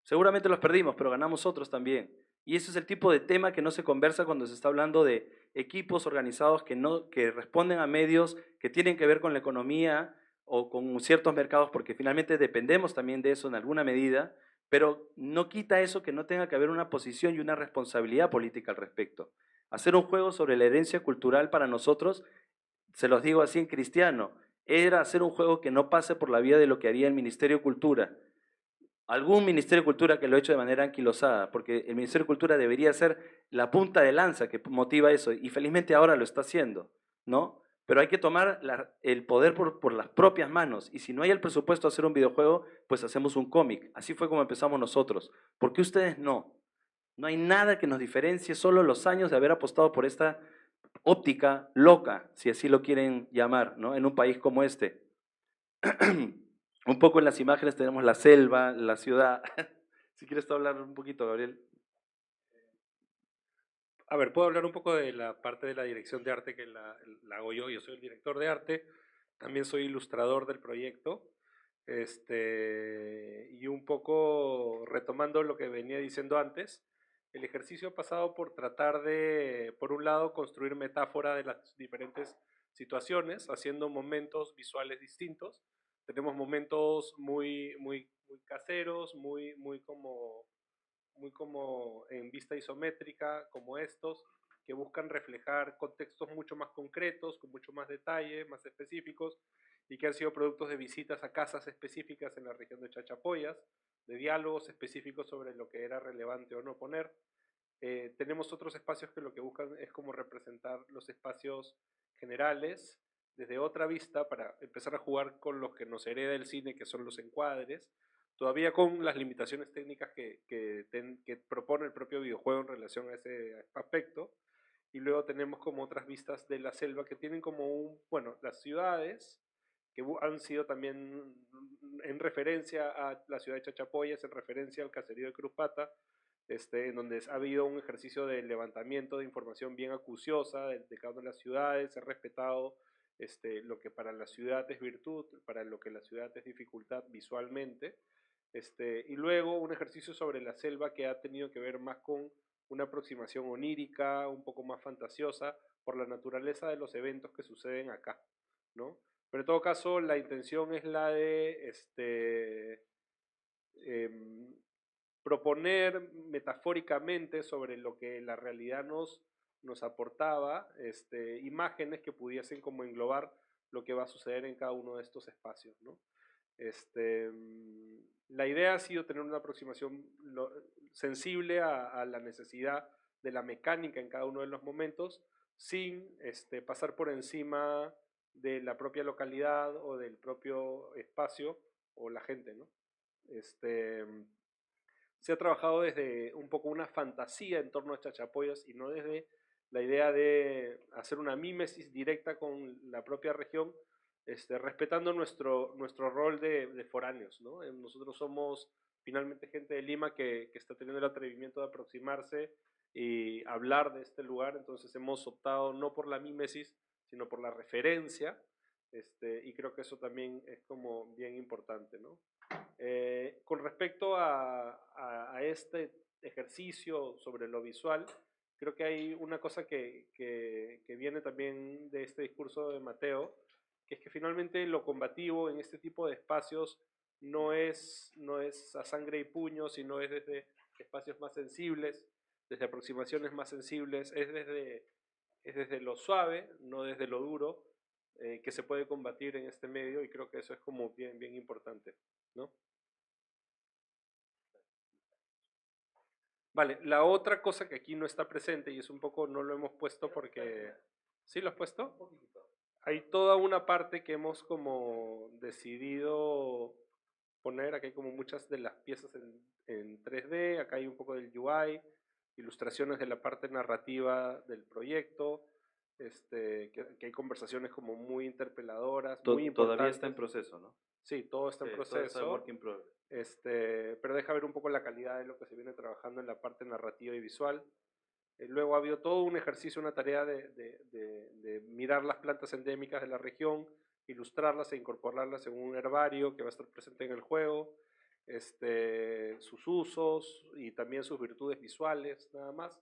[SPEAKER 3] Seguramente los perdimos, pero ganamos otros también. Y ese es el tipo de tema que no se conversa cuando se está hablando de equipos organizados que responden a medios que tienen que ver con la economía o con ciertos mercados, porque finalmente dependemos también de eso en alguna medida, pero no quita eso que no tenga que haber una posición y una responsabilidad política al respecto. Hacer un juego sobre la herencia cultural para nosotros, se los digo así en cristiano, era hacer un juego que no pase por la vía de lo que haría el Ministerio de Cultura. Algún Ministerio de Cultura que lo ha hecho de manera anquilosada, porque el Ministerio de Cultura debería ser la punta de lanza que motiva eso, y felizmente ahora lo está haciendo, ¿no? Pero hay que tomar el poder por las propias manos, y si no hay el presupuesto a hacer un videojuego, pues hacemos un cómic. Así fue como empezamos nosotros. ¿Por qué ustedes no? No hay nada que nos diferencie, solo los años de haber apostado por esta óptica loca, si así lo quieren llamar, ¿no? En un país como este. Un poco en las imágenes tenemos la selva, la ciudad. Si quieres tú hablar un poquito, Gabriel.
[SPEAKER 2] A ver, puedo hablar un poco de la parte de la dirección de arte que la hago yo. Yo soy el director de arte, también soy ilustrador del proyecto. Y un poco retomando lo que venía diciendo antes, el ejercicio ha pasado por tratar de, por un lado, construir metáfora de las diferentes situaciones, haciendo momentos visuales distintos. Tenemos momentos muy caseros, muy como en vista isométrica, como estos, que buscan reflejar contextos mucho más concretos, con mucho más detalle, más específicos, y que han sido productos de visitas a casas específicas en la región de Chachapoyas, de diálogos específicos sobre lo que era relevante o no poner. Tenemos otros espacios que lo que buscan es como representar los espacios generales desde otra vista para empezar a jugar con los que nos hereda el cine, que son los encuadres, todavía con las limitaciones técnicas que propone el propio videojuego en relación a ese aspecto. Y luego tenemos como otras vistas de la selva que tienen como bueno, las ciudades que han sido también en referencia a la ciudad de Chachapoyas, en referencia al caserío de Cruzpata, en donde ha habido un ejercicio de levantamiento de información bien acuciosa de cada una de las ciudades, se ha respetado lo que para la ciudad es virtud, para lo que la ciudad es dificultad visualmente, y luego un ejercicio sobre la selva que ha tenido que ver más con una aproximación onírica, un poco más fantasiosa, por la naturaleza de los eventos que suceden acá, ¿no? Pero en todo caso, la intención es la de eh, proponer metafóricamente sobre lo que la realidad nos aportaba, imágenes que pudiesen como englobar lo que va a suceder en cada uno de estos espacios, ¿no? La idea ha sido tener una aproximación sensible a la necesidad de la mecánica en cada uno de los momentos, sin pasar por encima de la propia localidad o del propio espacio o la gente, ¿no? Se ha trabajado desde un poco una fantasía en torno a Chachapoyas y no desde la idea de hacer una mímesis directa con la propia región, respetando nuestro rol de foráneos, ¿no? Nosotros somos finalmente gente de Lima que está teniendo el atrevimiento de aproximarse y hablar de este lugar, entonces hemos optado no por la mímesis, sino por la referencia, y creo que eso también es como bien importante, ¿no? Con respecto a este ejercicio sobre lo visual, creo que hay una cosa que
[SPEAKER 4] viene también de este discurso de Mateo, que es que finalmente lo combativo en este tipo de espacios no es a sangre y puño, sino es desde espacios más sensibles, desde aproximaciones más sensibles, es desde lo suave, no desde lo duro, que se puede combatir en este medio, y creo que eso es como bien, bien importante, ¿no? Vale, la otra cosa que aquí no está presente, y es un poco, no lo hemos puesto porque... ¿Sí lo has puesto? Hay toda una parte que hemos como decidido poner, acá hay como muchas de las piezas en 3D, acá hay un poco del UI, ilustraciones de la parte narrativa del proyecto, que hay conversaciones como muy interpeladoras, muy importantes.
[SPEAKER 3] Todavía está en proceso, ¿no?
[SPEAKER 4] Sí, todo está en
[SPEAKER 3] Sí,
[SPEAKER 4] proceso.
[SPEAKER 3] todo está en work in progress.
[SPEAKER 4] Pero deja ver un poco la calidad de lo que se viene trabajando en la parte narrativa y visual. Luego ha habido todo un ejercicio, una tarea de mirar las plantas endémicas de la región, ilustrarlas e incorporarlas en un herbario que va a estar presente en el juego, sus usos y también sus virtudes visuales, nada más.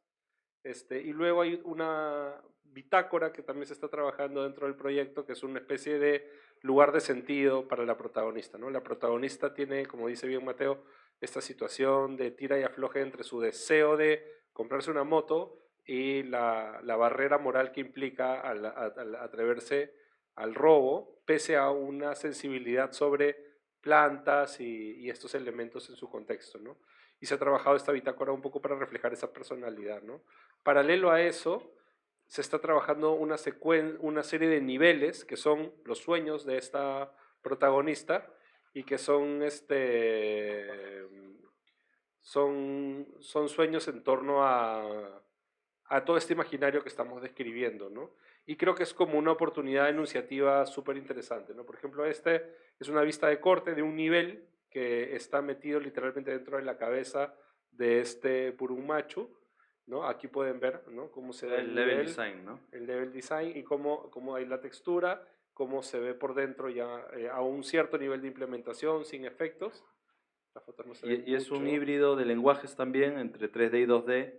[SPEAKER 4] Y luego hay una bitácora que también se está trabajando dentro del proyecto, que es una especie de lugar de sentido para la protagonista, ¿no? La protagonista tiene, como dice bien Mateo, esta situación de tira y afloje entre su deseo de comprarse una moto y la barrera moral que implica al atreverse al robo, pese a una sensibilidad sobre plantas y estos elementos en su contexto, ¿no? Y se ha trabajado esta bitácora un poco para reflejar esa personalidad, ¿no? Paralelo a eso, se está trabajando una serie de niveles que son los sueños de esta protagonista y que son sueños en torno a todo este imaginario que estamos describiendo, ¿no? Y creo que es como una oportunidad enunciativa súper interesante, ¿no? Por ejemplo, este es una vista de corte de un nivel que está metido literalmente dentro de la cabeza de este Purumachu, ¿no? Aquí pueden ver, ¿no?, cómo se da el
[SPEAKER 3] level
[SPEAKER 4] nivel,
[SPEAKER 3] design, ¿no?
[SPEAKER 4] el level design y cómo hay la textura, cómo se ve por dentro ya a un cierto nivel de implementación sin efectos. Las fotos no se ven
[SPEAKER 3] Y es un
[SPEAKER 4] mucho.
[SPEAKER 3] híbrido de lenguajes también entre 3D y 2D,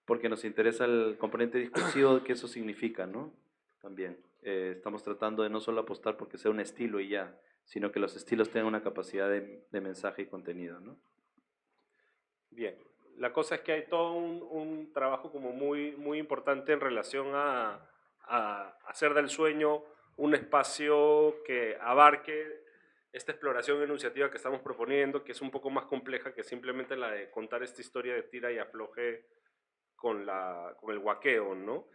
[SPEAKER 3] porque nos interesa el componente discursivo que eso significa, ¿no? También. Estamos tratando de no solo apostar porque sea un estilo y ya, sino que los estilos tengan una capacidad de mensaje y contenido, ¿no?
[SPEAKER 4] Bien, la cosa es que hay todo un trabajo como muy, muy importante en relación a hacer del sueño un espacio que abarque esta exploración enunciativa que estamos proponiendo, que es un poco más compleja que simplemente la de contar esta historia de tira y afloje con el guaqueo, ¿no?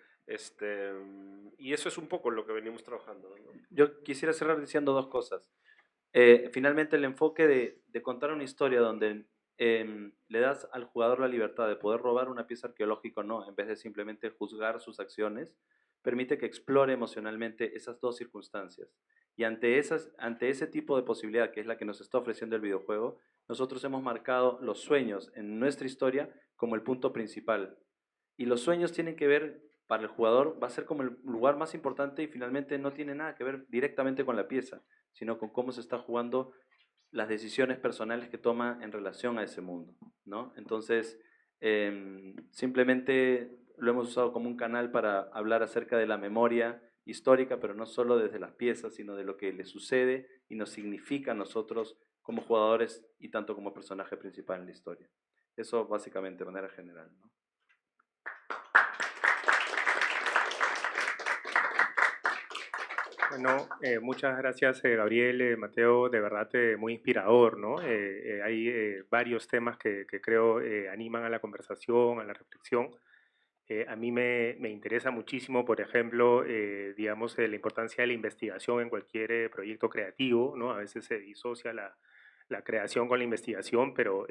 [SPEAKER 4] Y eso es un poco lo que venimos trabajando, ¿no?
[SPEAKER 3] Yo quisiera cerrar diciendo dos cosas. Finalmente, el enfoque de contar una historia donde le das al jugador la libertad de poder robar una pieza arqueológica o no, en vez de simplemente juzgar sus acciones, permite que explore emocionalmente esas dos circunstancias. Y ante ese tipo de posibilidad, que es la que nos está ofreciendo el videojuego, nosotros hemos marcado los sueños en nuestra historia como el punto principal. Y los sueños tienen que ver, para el jugador, va a ser como el lugar más importante y finalmente no tiene nada que ver directamente con la pieza, sino con cómo se está jugando las decisiones personales que toma en relación a ese mundo, ¿no? Entonces, simplemente lo hemos usado como un canal para hablar acerca de la memoria histórica, pero no solo desde las piezas, sino de lo que le sucede y nos significa a nosotros como jugadores y tanto como personaje principal en la historia. Eso básicamente de manera general, ¿no?
[SPEAKER 1] Bueno, muchas gracias Gabriel, Mateo, de verdad muy inspirador, ¿no? Hay varios temas que creo animan a la conversación, a la reflexión. A mí me interesa muchísimo, por ejemplo, digamos, la importancia de la investigación en cualquier proyecto creativo, ¿no? A veces se disocia la creación con la investigación, pero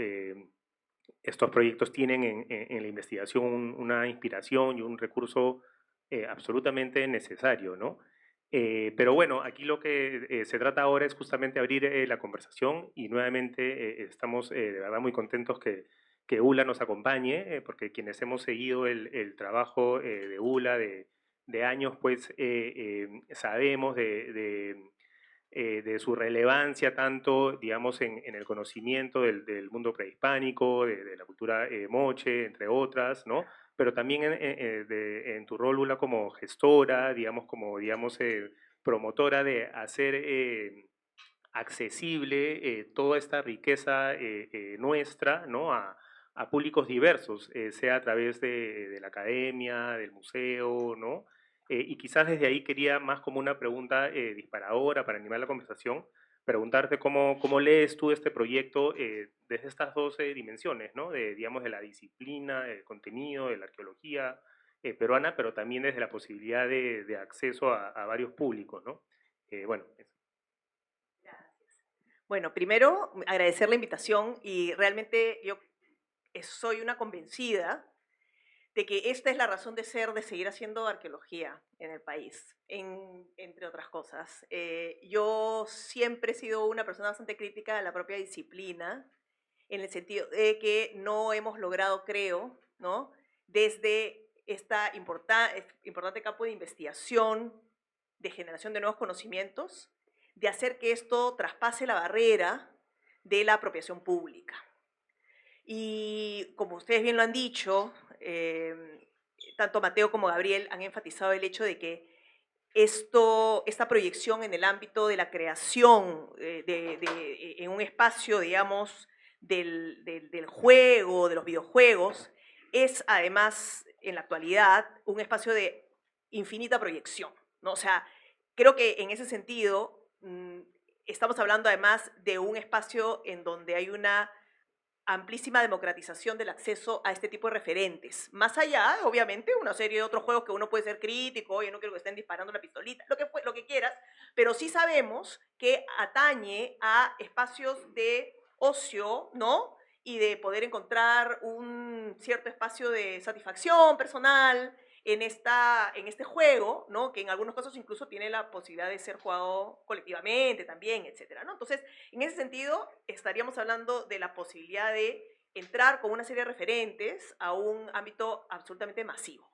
[SPEAKER 1] estos proyectos tienen en la investigación una inspiración y un recurso absolutamente necesario, ¿no? Pero bueno, aquí lo que se trata ahora es justamente abrir la conversación y nuevamente estamos de verdad muy contentos que ULA nos acompañe, porque quienes hemos seguido el trabajo de ULA de años, pues sabemos de su relevancia tanto, digamos, en el conocimiento del mundo prehispánico, de la cultura moche, entre otras, ¿no? pero también en tu rol, Lula, como gestora, digamos, promotora de hacer accesible toda esta riqueza nuestra, ¿no? A públicos diversos, sea a través de la academia, del museo, ¿no? Y quizás desde ahí quería más como una pregunta disparadora para animar la conversación, preguntarte cómo lees tú este proyecto desde estas dos dimensiones, ¿no? Digamos, de la disciplina, del contenido, de la arqueología peruana, pero también desde la posibilidad de acceso a varios públicos, ¿no? Bueno, eso.
[SPEAKER 5] Bueno, primero agradecer la invitación y realmente yo soy una convencida de que esta es la razón de ser de seguir haciendo arqueología en el país, entre otras cosas. Yo siempre he sido una persona bastante crítica a la propia disciplina, en el sentido de que no hemos logrado, creo, ¿no? Desde este importante campo de investigación, de generación de nuevos conocimientos, de hacer que esto traspase la barrera de la apropiación pública. Y como ustedes bien lo han dicho, tanto Mateo como Gabriel han enfatizado el hecho de que esta proyección en el ámbito de la creación en un espacio, digamos, del juego, de los videojuegos, es además, en la actualidad, un espacio de infinita proyección, ¿no? O sea, creo que en ese sentido estamos hablando además de un espacio en donde hay una amplísima democratización del acceso a este tipo de referentes. Más allá, obviamente, una serie de otros juegos que uno puede ser crítico, oye, no quiero que estén disparando la pistolita, lo que quieras, pero sí sabemos que atañe a espacios de ocio, ¿no? Y de poder encontrar un cierto espacio de satisfacción personal en este juego, ¿no? Que en algunos casos incluso tiene la posibilidad de ser jugado colectivamente también, etcétera, ¿no? Entonces, en ese sentido, estaríamos hablando de la posibilidad de entrar con una serie de referentes a un ámbito absolutamente masivo.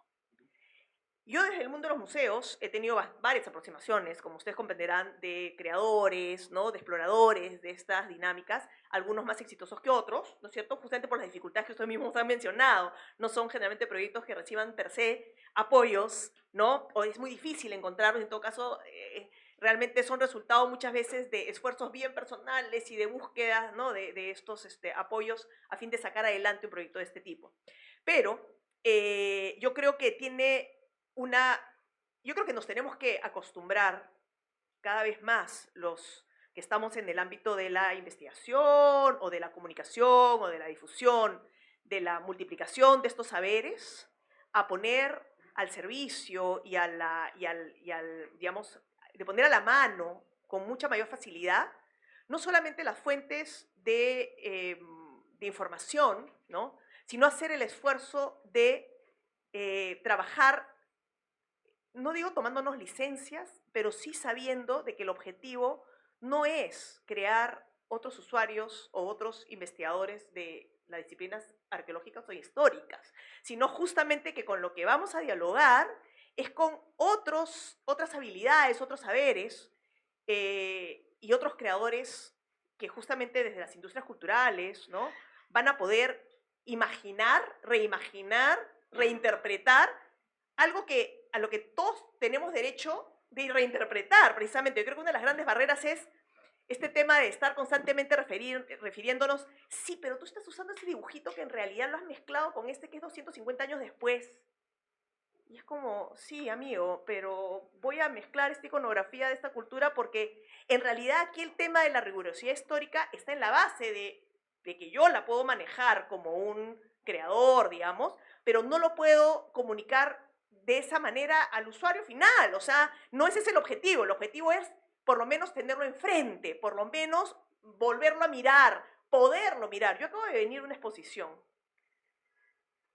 [SPEAKER 5] Yo desde el mundo de los museos he tenido varias aproximaciones, como ustedes comprenderán, de creadores, ¿no? De exploradores de estas dinámicas, algunos más exitosos que otros, ¿no es cierto? Justamente por las dificultades que ustedes mismos han mencionado. No son generalmente proyectos que reciban per se apoyos, ¿no? O es muy difícil encontrarlos, en todo caso, realmente son resultado muchas veces de esfuerzos bien personales y de búsqueda, ¿no? de estos apoyos a fin de sacar adelante un proyecto de este tipo. Pero yo creo que yo creo que nos tenemos que acostumbrar cada vez más los que estamos en el ámbito de la investigación o de la comunicación o de la difusión, de la multiplicación de estos saberes, a poner al servicio digamos, de poner a la mano con mucha mayor facilidad, no solamente las fuentes de información, ¿no? Sino hacer el esfuerzo de trabajar, no digo tomándonos licencias, pero sí sabiendo de que el objetivo no es crear otros usuarios o otros investigadores de las disciplinas arqueológicas o históricas, sino justamente que con lo que vamos a dialogar es con otras habilidades, otros saberes y otros creadores que justamente desde las industrias culturales, ¿no? Van a poder imaginar, reimaginar, reinterpretar algo a lo que todos tenemos derecho de reinterpretar, precisamente. Yo creo que una de las grandes barreras es este tema de estar constantemente refiriéndonos, sí, pero tú estás usando ese dibujito que en realidad lo has mezclado con este que es 250 años después. Y es como, sí, amigo, pero voy a mezclar esta iconografía de esta cultura porque en realidad aquí el tema de la rigurosidad histórica está en la base de que yo la puedo manejar como un creador, digamos, pero no lo puedo comunicar de esa manera al usuario final. O sea, no ese es el objetivo es por lo menos tenerlo enfrente, por lo menos volverlo a mirar, poderlo mirar. Yo acabo de venir a una exposición,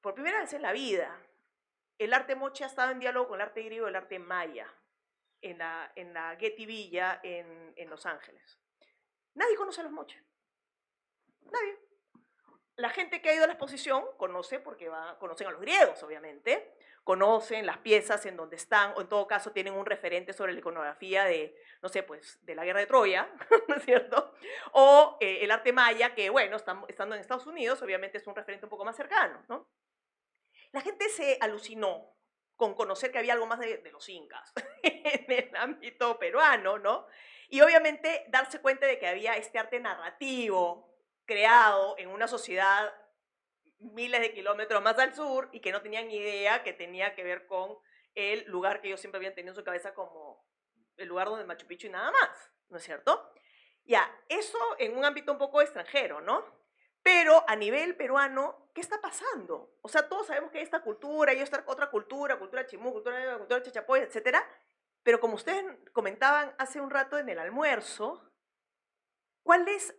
[SPEAKER 5] por primera vez en la vida, el arte moche ha estado en diálogo con el arte griego y el arte maya, en la Getty Villa en Los Ángeles. Nadie conoce a los moches, nadie. La gente que ha ido a la exposición conoce, porque conocen a los griegos, obviamente, conocen las piezas en donde están, o en todo caso tienen un referente sobre la iconografía de, no sé, pues, de la guerra de Troya, ¿no es cierto? O el arte maya, que, bueno, estando en Estados Unidos, obviamente es un referente un poco más cercano, ¿no? La gente se alucinó con conocer que había algo más de los incas en el ámbito peruano, ¿no? Y obviamente darse cuenta de que había este arte narrativo creado en una sociedad miles de kilómetros más al sur y que no tenían idea que tenía que ver con el lugar que ellos siempre habían tenido en su cabeza como el lugar donde Machu Picchu y nada más, ¿no es cierto? Ya, eso en un ámbito un poco extranjero, ¿no? Pero a nivel peruano, ¿qué está pasando? O sea, todos sabemos que hay esta cultura, hay esta otra cultura, cultura chimú, cultura chachapoy, etcétera, pero como ustedes comentaban hace un rato en el almuerzo, ¿cuál es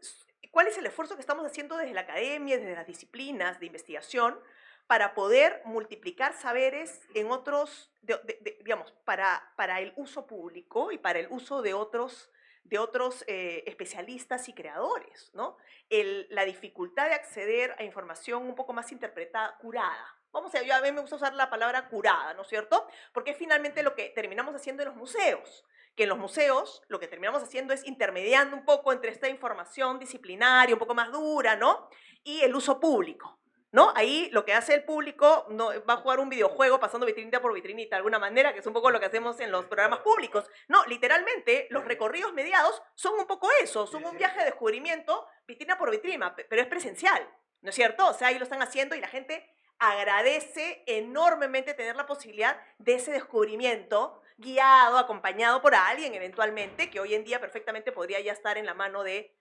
[SPEAKER 5] el esfuerzo que estamos haciendo desde la academia, desde las disciplinas de investigación, para poder multiplicar saberes en otros, digamos, para el uso público y para el uso de otros especialistas y creadores, ¿no? La dificultad de acceder a información un poco más interpretada, curada. A mí me gusta usar la palabra curada, ¿no es cierto? Porque es finalmente lo que terminamos haciendo en los museos, que en los museos lo que terminamos haciendo es intermediando un poco entre esta información disciplinaria, un poco más dura, ¿no? Y el uso público, ¿no? Ahí lo que hace el público no, va a jugar un videojuego pasando vitrinita por vitrinita, de alguna manera, que es un poco lo que hacemos en los programas públicos. No, literalmente, los recorridos mediados son un poco eso, son un viaje de descubrimiento, vitrina por vitrina, pero es presencial, ¿no es cierto? O sea, ahí lo están haciendo y la gente agradece enormemente tener la posibilidad de ese descubrimiento guiado, acompañado por alguien eventualmente, que hoy en día perfectamente podría ya estar en la mano de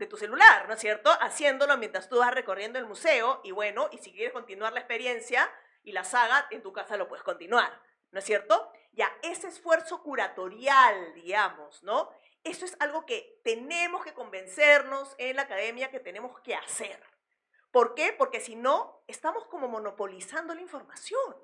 [SPEAKER 5] tu celular, ¿no es cierto? Haciéndolo mientras tú vas recorriendo el museo y bueno, y si quieres continuar la experiencia y la saga, en tu casa lo puedes continuar, ¿no es cierto? Ya, ese esfuerzo curatorial, digamos, ¿no? Eso es algo que tenemos que convencernos en la academia que tenemos que hacer. ¿Por qué? Porque si no, estamos como monopolizando la información.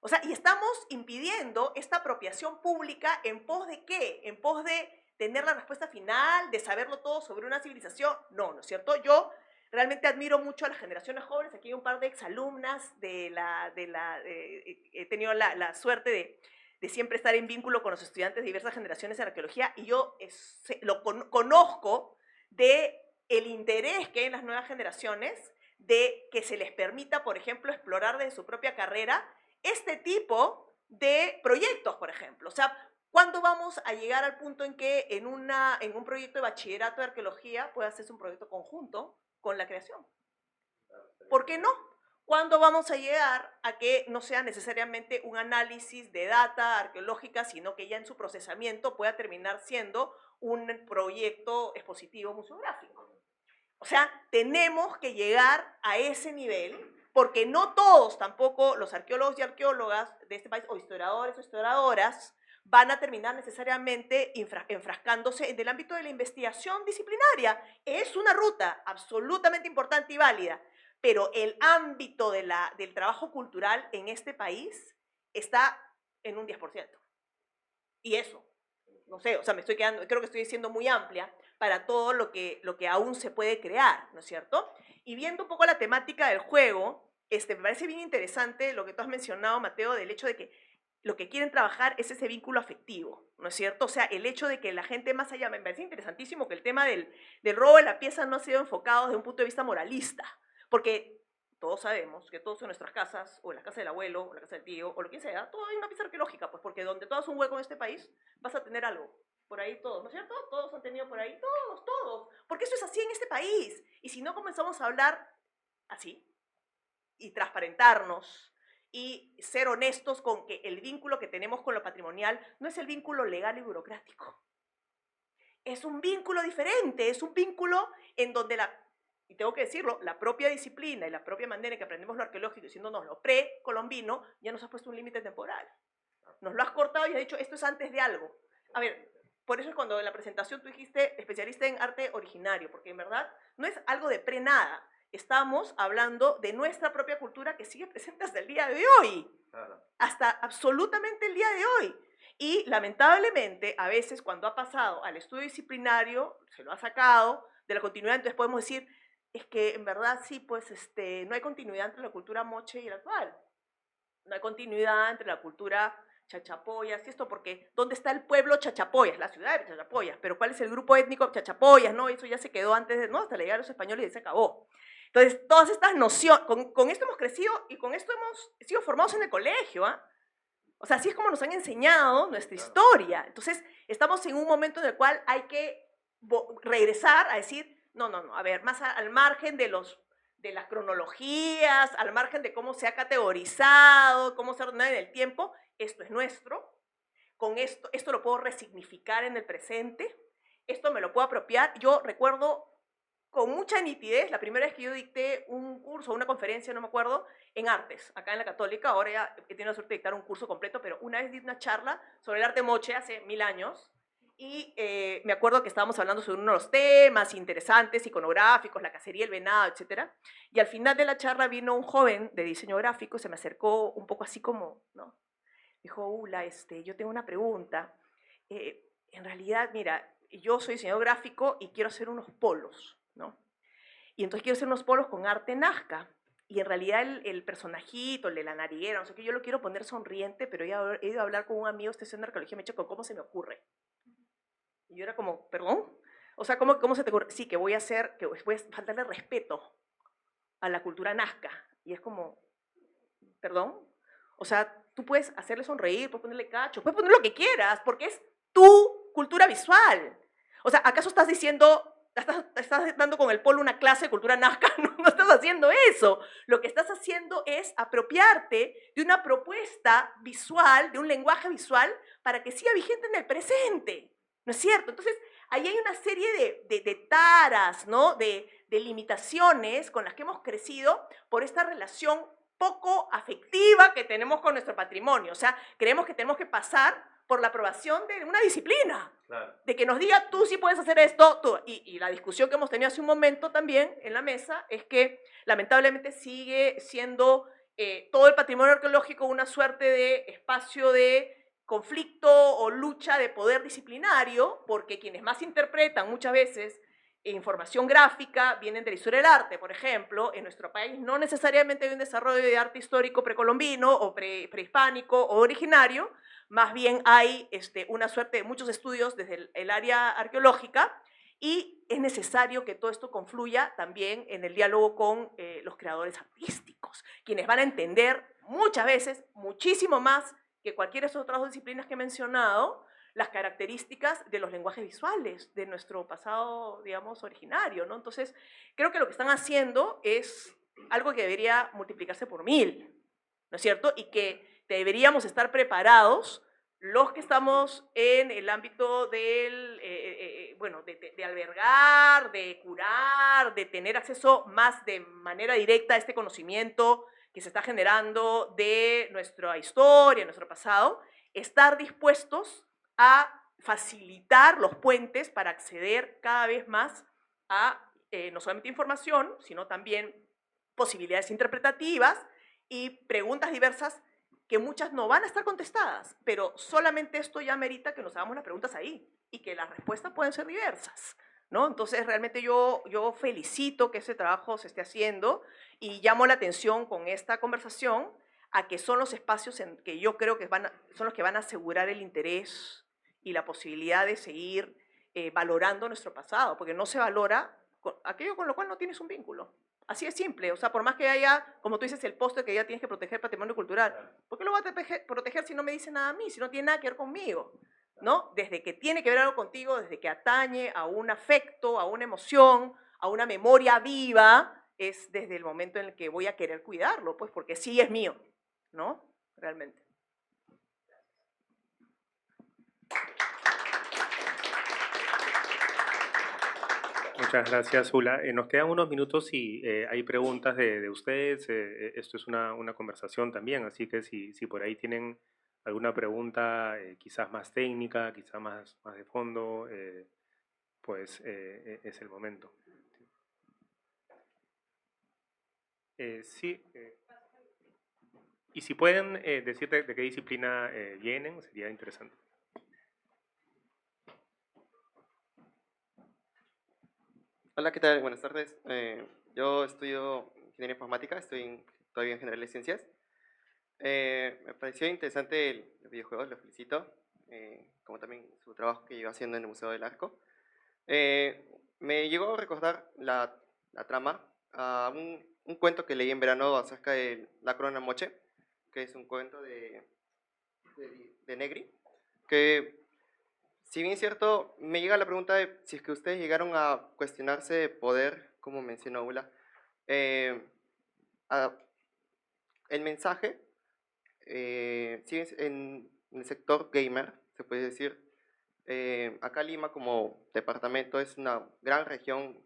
[SPEAKER 5] O sea, y estamos impidiendo esta apropiación pública en pos de ¿qué? En pos de tener la respuesta final, de saberlo todo sobre una civilización. No, ¿no es cierto? Yo realmente admiro mucho a las generaciones jóvenes. Aquí hay un par de exalumnas he tenido la suerte de siempre estar en vínculo con los estudiantes de diversas generaciones de arqueología y yo conozco de el interés que hay en las nuevas generaciones de que se les permita, por ejemplo, explorar desde su propia carrera este tipo de proyectos, por ejemplo. O sea, ¿cuándo vamos a llegar al punto en que en un proyecto de bachillerato de arqueología pueda hacerse un proyecto conjunto con la creación? ¿Por qué no? ¿Cuándo vamos a llegar a que no sea necesariamente un análisis de data arqueológica, sino que ya en su procesamiento pueda terminar siendo un proyecto expositivo museográfico? O sea, tenemos que llegar a ese nivel, porque no todos tampoco los arqueólogos y arqueólogas de este país, o historiadores o historiadoras, van a terminar necesariamente enfrascándose en el ámbito de la investigación disciplinaria. Es una ruta absolutamente importante y válida, pero el ámbito del trabajo cultural en este país está en un 10%. Y eso, no sé, o sea, creo que estoy siendo muy amplia para todo lo que aún se puede crear, ¿no es cierto? Y viendo un poco la temática del juego, me parece bien interesante lo que tú has mencionado, Mateo, del hecho de que lo que quieren trabajar es ese vínculo afectivo, ¿no es cierto? O sea, el hecho de que la gente más allá, me parece interesantísimo que el tema del robo de la pieza no ha sido enfocado desde un punto de vista moralista, porque todos sabemos que todos en nuestras casas, o en la casa del abuelo, o en la casa del tío, o lo que sea, todo hay una pieza arqueológica, pues porque donde tú hagas un hueco en este país, vas a tener algo. Por ahí todos, ¿no es cierto? Todos han tenido por ahí, todos. Porque eso es así en este país. Y si no comenzamos a hablar así, y transparentarnos, y ser honestos con que el vínculo que tenemos con lo patrimonial no es el vínculo legal y burocrático. Es un vínculo diferente, es un vínculo en donde y tengo que decirlo, la propia disciplina y la propia manera en que aprendemos lo arqueológico, diciéndonos lo precolombino, ya nos ha puesto un límite temporal. Nos lo has cortado y has dicho, esto es antes de algo. A ver, por eso es cuando en la presentación tú dijiste especialista en arte originario, porque en verdad no es algo de pre-nada. Estamos hablando de nuestra propia cultura que sigue presente hasta el día de hoy. Claro. Hasta absolutamente el día de hoy. Y lamentablemente, a veces cuando ha pasado al estudio disciplinario, se lo ha sacado de la continuidad, entonces podemos decir, es que en verdad sí, pues no hay continuidad entre la cultura moche y la actual. No hay continuidad entre la cultura chachapoyas y esto, porque ¿dónde está el pueblo chachapoyas? La ciudad de chachapoyas, pero ¿cuál es el grupo étnico chachapoyas? No, eso ya se quedó antes de, ¿no? Hasta la llegada de los españoles y se acabó. Entonces, todas estas nociones, con esto hemos crecido y con esto hemos sido formados en el colegio, ¿ah? O sea, así es como nos han enseñado nuestra historia. Entonces, estamos en un momento en el cual hay que regresar a decir, no, no, no, a ver, más al margen de las cronologías, al margen de cómo se ha categorizado, cómo se ha ordenado en el tiempo, esto es nuestro, con esto lo puedo resignificar en el presente, esto me lo puedo apropiar. Yo recuerdo con mucha nitidez la primera vez que yo dicté un curso, una conferencia, no me acuerdo, en artes, acá en la Católica. Ahora ya he tenido la suerte de dictar un curso completo, pero una vez di una charla sobre el arte moche hace 1000 años, y me acuerdo que estábamos hablando sobre uno de los temas interesantes, iconográficos, la cacería, el venado, etc. Y al final de la charla vino un joven de diseño gráfico, se me acercó un poco así como, ¿no? Dijo, Ula, yo tengo una pregunta. En realidad, mira, yo soy diseñador gráfico y quiero hacer unos polos, ¿no? Y entonces quiero hacer unos polos con arte Nazca. Y en realidad el personajito, el de la nariguera, no sé qué, yo lo quiero poner sonriente, pero he ido a hablar con un amigo, haciendo arqueología, me he dicho, ¿cómo se me ocurre? Y yo era como, ¿perdón? O sea, ¿cómo se te ocurre? Sí, que voy a hacer, que voy a faltarle respeto a la cultura Nazca. Y es como, ¿perdón? O sea, tú puedes hacerle sonreír, puedes ponerle cacho, puedes poner lo que quieras, porque es tu cultura visual. O sea, ¿acaso estás diciendo, estás dando con el polo una clase de cultura nazca? No, no estás haciendo eso. Lo que estás haciendo es apropiarte de una propuesta visual, de un lenguaje visual, para que siga vigente en el presente. ¿No es cierto? Entonces, ahí hay una serie de taras, ¿no? De limitaciones con las que hemos crecido por esta relación poco afectiva que tenemos con nuestro patrimonio. O sea, creemos que tenemos que pasar por la aprobación de una disciplina. Claro. De que nos diga, tú sí puedes hacer esto, tú. Y la discusión que hemos tenido hace un momento también en la mesa es que lamentablemente sigue siendo todo el patrimonio arqueológico una suerte de espacio de conflicto o lucha de poder disciplinario, porque quienes más interpretan muchas veces información gráfica vienen de la historia del arte. Por ejemplo, en nuestro país no necesariamente hay un desarrollo de arte histórico precolombino o prehispánico o originario, más bien hay una suerte de muchos estudios desde el área arqueológica, y es necesario que todo esto confluya también en el diálogo con los creadores artísticos, quienes van a entender muchas veces, muchísimo más que cualquiera de esas otras dos disciplinas que he mencionado, las características de los lenguajes visuales de nuestro pasado, digamos, originario, ¿no? Entonces, creo que lo que están haciendo es algo que debería multiplicarse por 1000, ¿no es cierto? Y que deberíamos estar preparados los que estamos en el ámbito del, bueno, de albergar, de curar, de tener acceso más de manera directa a este conocimiento que se está generando de nuestra historia, nuestro pasado, estar dispuestos a facilitar los puentes para acceder cada vez más a no solamente información, sino también posibilidades interpretativas y preguntas diversas que muchas no van a estar contestadas, pero solamente esto ya merita que nos hagamos las preguntas ahí y que las respuestas pueden ser diversas, ¿no? Entonces, realmente yo felicito que ese trabajo se esté haciendo y llamo la atención con esta conversación a que son los espacios en que yo creo que son los que van a asegurar el interés y la posibilidad de seguir valorando nuestro pasado, porque no se valora aquello con lo cual no tienes un vínculo. Así es simple, o sea, por más que haya, como tú dices, el póster que ya tienes que proteger patrimonio cultural, ¿por qué lo vas a proteger si no me dice nada a mí, si no tiene nada que ver conmigo? ¿No? Desde que tiene que ver algo contigo, desde que atañe a un afecto, a una emoción, a una memoria viva, es desde el momento en el que voy a querer cuidarlo, pues porque sí es mío, ¿no? Realmente.
[SPEAKER 1] Muchas gracias, Ula. Nos quedan unos minutos y hay preguntas de ustedes. Esto es una conversación también, así que si por ahí tienen alguna pregunta quizás más técnica, quizás más de fondo, pues es el momento. Sí. Y si pueden decir de qué disciplina vienen, sería interesante.
[SPEAKER 6] Hola, ¿qué tal? Buenas tardes. Yo estudio Ingeniería Informática, todavía en Generales Ciencias. Me pareció interesante el videojuego, lo felicito, como también su trabajo que lleva haciendo en el Museo del Arco. Me llegó a recordar la trama a un cuento que leí en verano acerca de La Corona Moche, que es un cuento de Negri, que si bien es cierto, me llega la pregunta de si es que ustedes llegaron a cuestionarse de poder, como mencionó Ula, eh, a- el mensaje, si es en el sector gamer, se puede decir, acá Lima como departamento es una gran región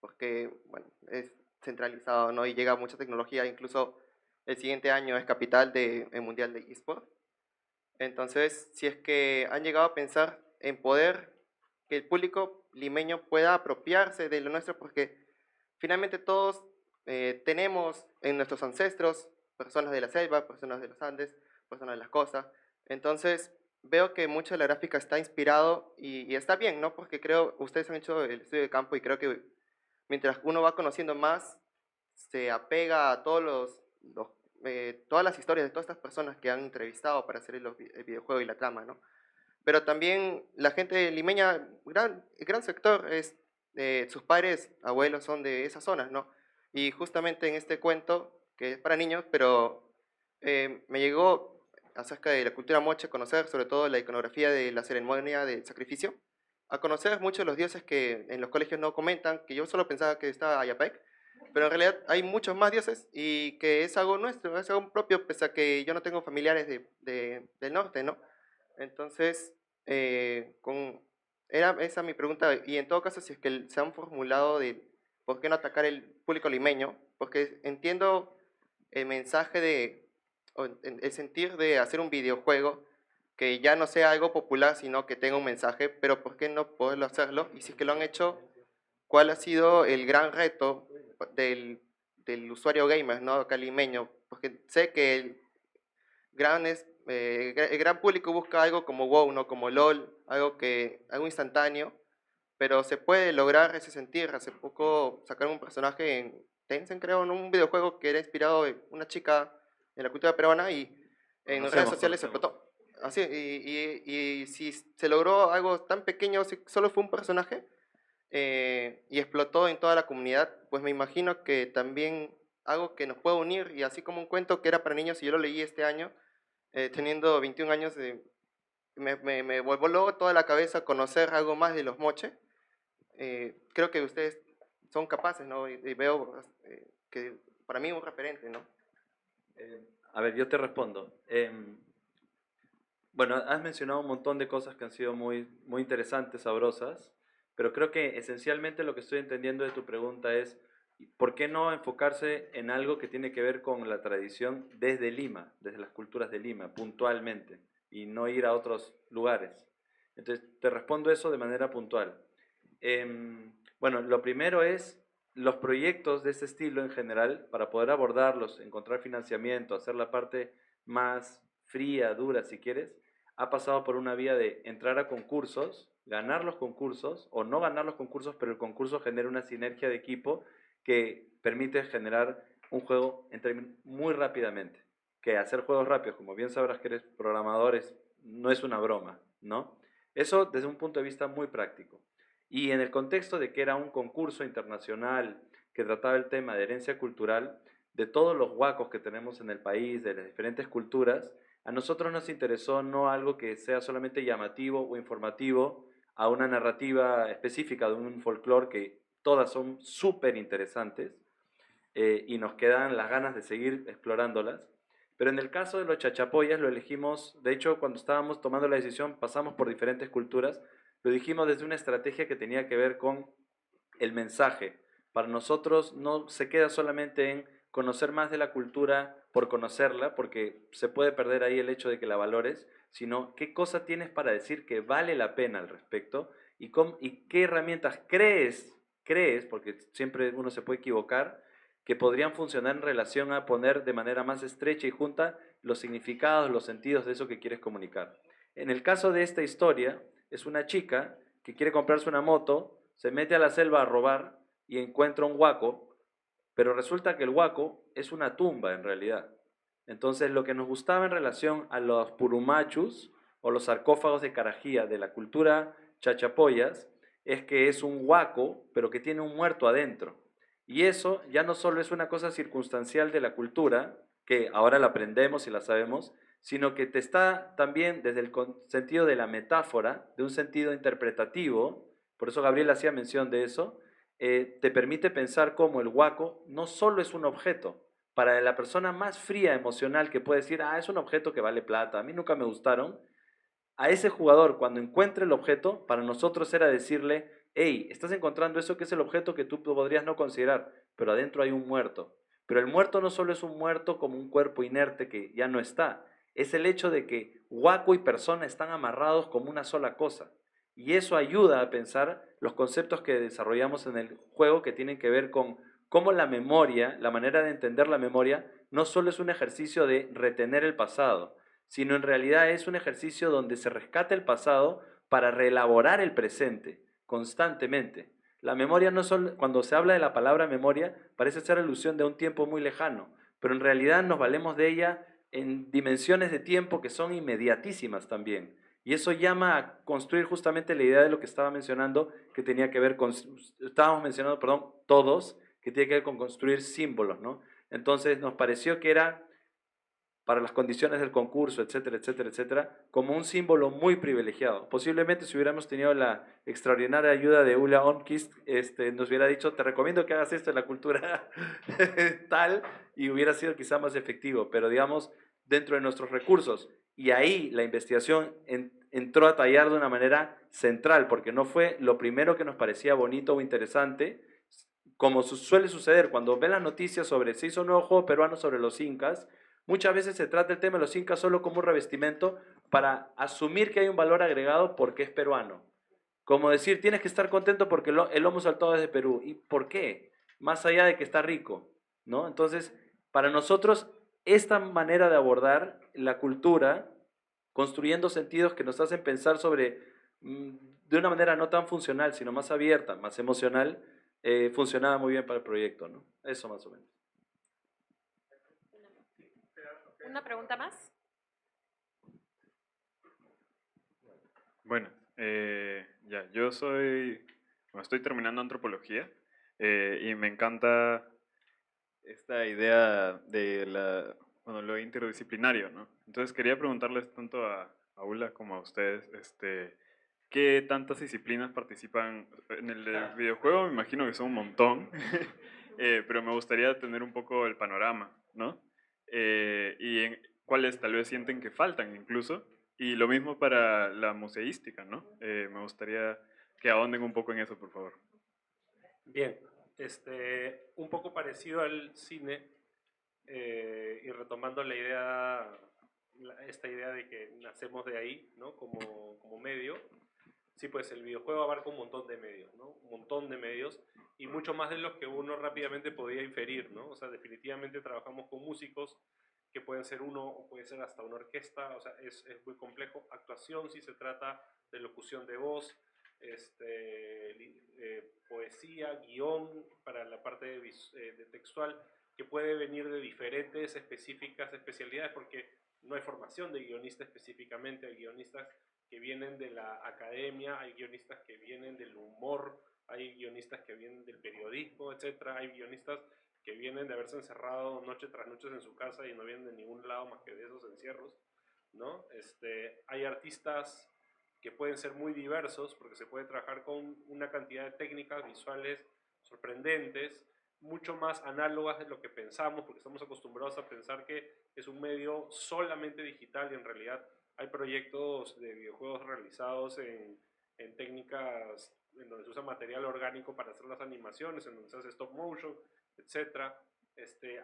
[SPEAKER 6] porque, bueno, es centralizado, ¿no? Y llega mucha tecnología, incluso el siguiente año es capital del Mundial de eSport. Entonces, si es que han llegado a pensar en poder que el público limeño pueda apropiarse de lo nuestro, porque finalmente todos tenemos en nuestros ancestros personas de la selva, personas de los Andes, personas de las costas. Entonces, veo que mucho de la gráfica está inspirado y está bien, ¿no? Porque creo, ustedes han hecho el estudio de campo y creo que mientras uno va conociendo más, se apega a todas las historias de todas estas personas que han entrevistado para hacer el videojuego y la trama, ¿no? Pero también la gente limeña, gran sector, sus padres, abuelos son de esas zonas, ¿no? Y justamente en este cuento, que es para niños, pero me llegó acerca de la cultura moche, conocer sobre todo la iconografía de la ceremonia del sacrificio, a conocer muchos de los dioses que en los colegios no comentan, que yo solo pensaba que estaba Ayapec, pero en realidad hay muchos más dioses y que es algo nuestro, es algo propio, pese a que yo no tengo familiares del norte, ¿no? Entonces, era esa mi pregunta, y en todo caso, si es que se han formulado de por qué no atacar el público limeño, porque entiendo el mensaje el sentir de hacer un videojuego que ya no sea algo popular, sino que tenga un mensaje, pero ¿por qué no poderlo hacerlo? Y si es que lo han hecho, ¿cuál ha sido el gran reto del usuario gamer, ¿no? Acá limeño? Porque sé que el gran público busca algo como WoW, ¿no? Como LOL, algo instantáneo, pero se puede lograr ese sentir. Hace poco sacaron un personaje en Tencent, creo, en un videojuego que era inspirado en una chica en la cultura peruana y en redes sociales se explotó. Así, y si se logró algo tan pequeño, si solo fue un personaje, y explotó en toda la comunidad, pues me imagino que también algo que nos puede unir, y así como un cuento que era para niños y yo lo leí este año, teniendo 21 años, me volvió luego toda la cabeza conocer algo más de los moche. Creo que ustedes son capaces, ¿no? Y veo que para mí es un referente, ¿no?
[SPEAKER 3] A ver, yo te respondo. Bueno, has mencionado un montón de cosas que han sido muy, muy interesantes, sabrosas, pero creo que esencialmente lo que estoy entendiendo de tu pregunta es, ¿por qué no enfocarse en algo que tiene que ver con la tradición desde Lima, desde las culturas de Lima, puntualmente, y no ir a otros lugares? Entonces, te respondo eso de manera puntual. Bueno, lo primero es los proyectos de ese estilo en general, para poder abordarlos, encontrar financiamiento, hacer la parte más fría, dura, si quieres, ha pasado por una vía de entrar a concursos, ganar los concursos o no ganar los concursos, pero el concurso genera una sinergia de equipo que permite generar un juego muy rápidamente. Que hacer juegos rápidos, como bien sabrás que eres programador, no es una broma, ¿no? Eso desde un punto de vista muy práctico. Y en el contexto de que era un concurso internacional que trataba el tema de herencia cultural, de todos los huacos que tenemos en el país, de las diferentes culturas, a nosotros nos interesó no algo que sea solamente llamativo o informativo a una narrativa específica de un folclore que todas son súper interesantes y nos quedan las ganas de seguir explorándolas. Pero en el caso de los chachapoyas lo elegimos, de hecho cuando estábamos tomando la decisión pasamos por diferentes culturas, lo dijimos desde una estrategia que tenía que ver con el mensaje. Para nosotros no se queda solamente en conocer más de la cultura por conocerla, porque se puede perder ahí el hecho de que la valores, sino qué cosa tienes para decir que vale la pena al respecto y qué herramientas crees, porque siempre uno se puede equivocar, que podrían funcionar en relación a poner de manera más estrecha y junta los significados, los sentidos de eso que quieres comunicar. En el caso de esta historia, es una chica que quiere comprarse una moto, se mete a la selva a robar y encuentra un huaco, pero resulta que el huaco es una tumba en realidad. Entonces lo que nos gustaba en relación a los purumachus o los sarcófagos de Carajía de la cultura chachapoyas es que es un huaco, pero que tiene un muerto adentro. Y eso ya no solo es una cosa circunstancial de la cultura, que ahora la aprendemos y la sabemos, sino que te está también desde el sentido de la metáfora, de un sentido interpretativo, por eso Gabriel hacía mención de eso, te permite pensar cómo el huaco no solo es un objeto. Para la persona más fría emocional que puede decir, ah, es un objeto que vale plata, a mí nunca me gustaron, a ese jugador cuando encuentre el objeto, para nosotros era decirle, hey, estás encontrando eso que es el objeto que tú podrías no considerar, pero adentro hay un muerto. Pero el muerto no solo es un muerto como un cuerpo inerte que ya no está, es el hecho de que huaco y persona están amarrados como una sola cosa. Y eso ayuda a pensar los conceptos que desarrollamos en el juego que tienen que ver con cómo la memoria, la manera de entender la memoria, no solo es un ejercicio de retener el pasado, sino en realidad es un ejercicio donde se rescata el pasado para reelaborar el presente constantemente. La memoria no solo, cuando se habla de la palabra memoria, parece ser alusión de un tiempo muy lejano, pero en realidad nos valemos de ella en dimensiones de tiempo que son inmediatísimas también. Y eso llama a construir justamente la idea de lo que estaba mencionando, que tenía que ver con, estábamos mencionando, perdón, todos, que tiene que ver con construir símbolos, ¿no? Entonces nos pareció que era para las condiciones del concurso, etcétera, etcétera, etcétera, como un símbolo muy privilegiado. Posiblemente si hubiéramos tenido la extraordinaria ayuda de Ulla Ormqvist, nos hubiera dicho, te recomiendo que hagas esto en la cultura tal, y hubiera sido quizá más efectivo, pero digamos, dentro de nuestros recursos. Y ahí la investigación entró a tallar de una manera central, porque no fue lo primero que nos parecía bonito o interesante, como suele suceder cuando ven las noticias sobre se hizo un nuevo juego peruano sobre los incas. Muchas veces se trata el tema de los incas solo como un revestimiento para asumir que hay un valor agregado porque es peruano. Como decir, tienes que estar contento porque el lomo saltado es de Perú. ¿Y por qué? Más allá de que está rico, ¿no? Entonces, para nosotros, esta manera de abordar la cultura, construyendo sentidos que nos hacen pensar sobre, de una manera no tan funcional, sino más abierta, más emocional, funcionaba muy bien para el proyecto, ¿no? Eso más o menos.
[SPEAKER 7] ¿Una pregunta más?
[SPEAKER 8] Bueno, yo estoy terminando antropología y me encanta esta idea de lo interdisciplinario, ¿no? Entonces quería preguntarles tanto a Ula como a ustedes, ¿qué tantas disciplinas participan en el videojuego? Me imagino que son un montón, pero me gustaría tener un poco el panorama, ¿no? Cuáles tal vez sienten que faltan incluso. Y lo mismo para la museística, ¿no? Me gustaría que ahonden un poco en eso, por favor.
[SPEAKER 2] Bien, un poco parecido al cine y retomando esta idea de que nacemos de ahí, ¿no? Como medio. Sí, pues el videojuego abarca un montón de medios, ¿no? Un montón de medios y mucho más de los que uno rápidamente podía inferir, ¿no? O sea, definitivamente trabajamos con músicos que pueden ser uno o puede ser hasta una orquesta, o sea, es muy complejo. Actuación, si se trata de locución de voz, poesía, guión para la parte de textual, que puede venir de diferentes específicas especialidades, porque no hay formación de guionista específicamente, hay guionistas que vienen de la academia, hay guionistas que vienen del humor, hay guionistas que vienen del periodismo, etcétera, hay guionistas que vienen de haberse encerrado noche tras noche en su casa y no vienen de ningún lado más que de esos encierros, ¿no? Hay artistas que pueden ser muy diversos porque se puede trabajar con una cantidad de técnicas visuales sorprendentes, mucho más análogas de lo que pensamos, porque estamos acostumbrados a pensar que es un medio solamente digital y en realidad hay proyectos de videojuegos realizados en técnicas en donde se usa material orgánico para hacer las animaciones, en donde se hace stop motion, etc.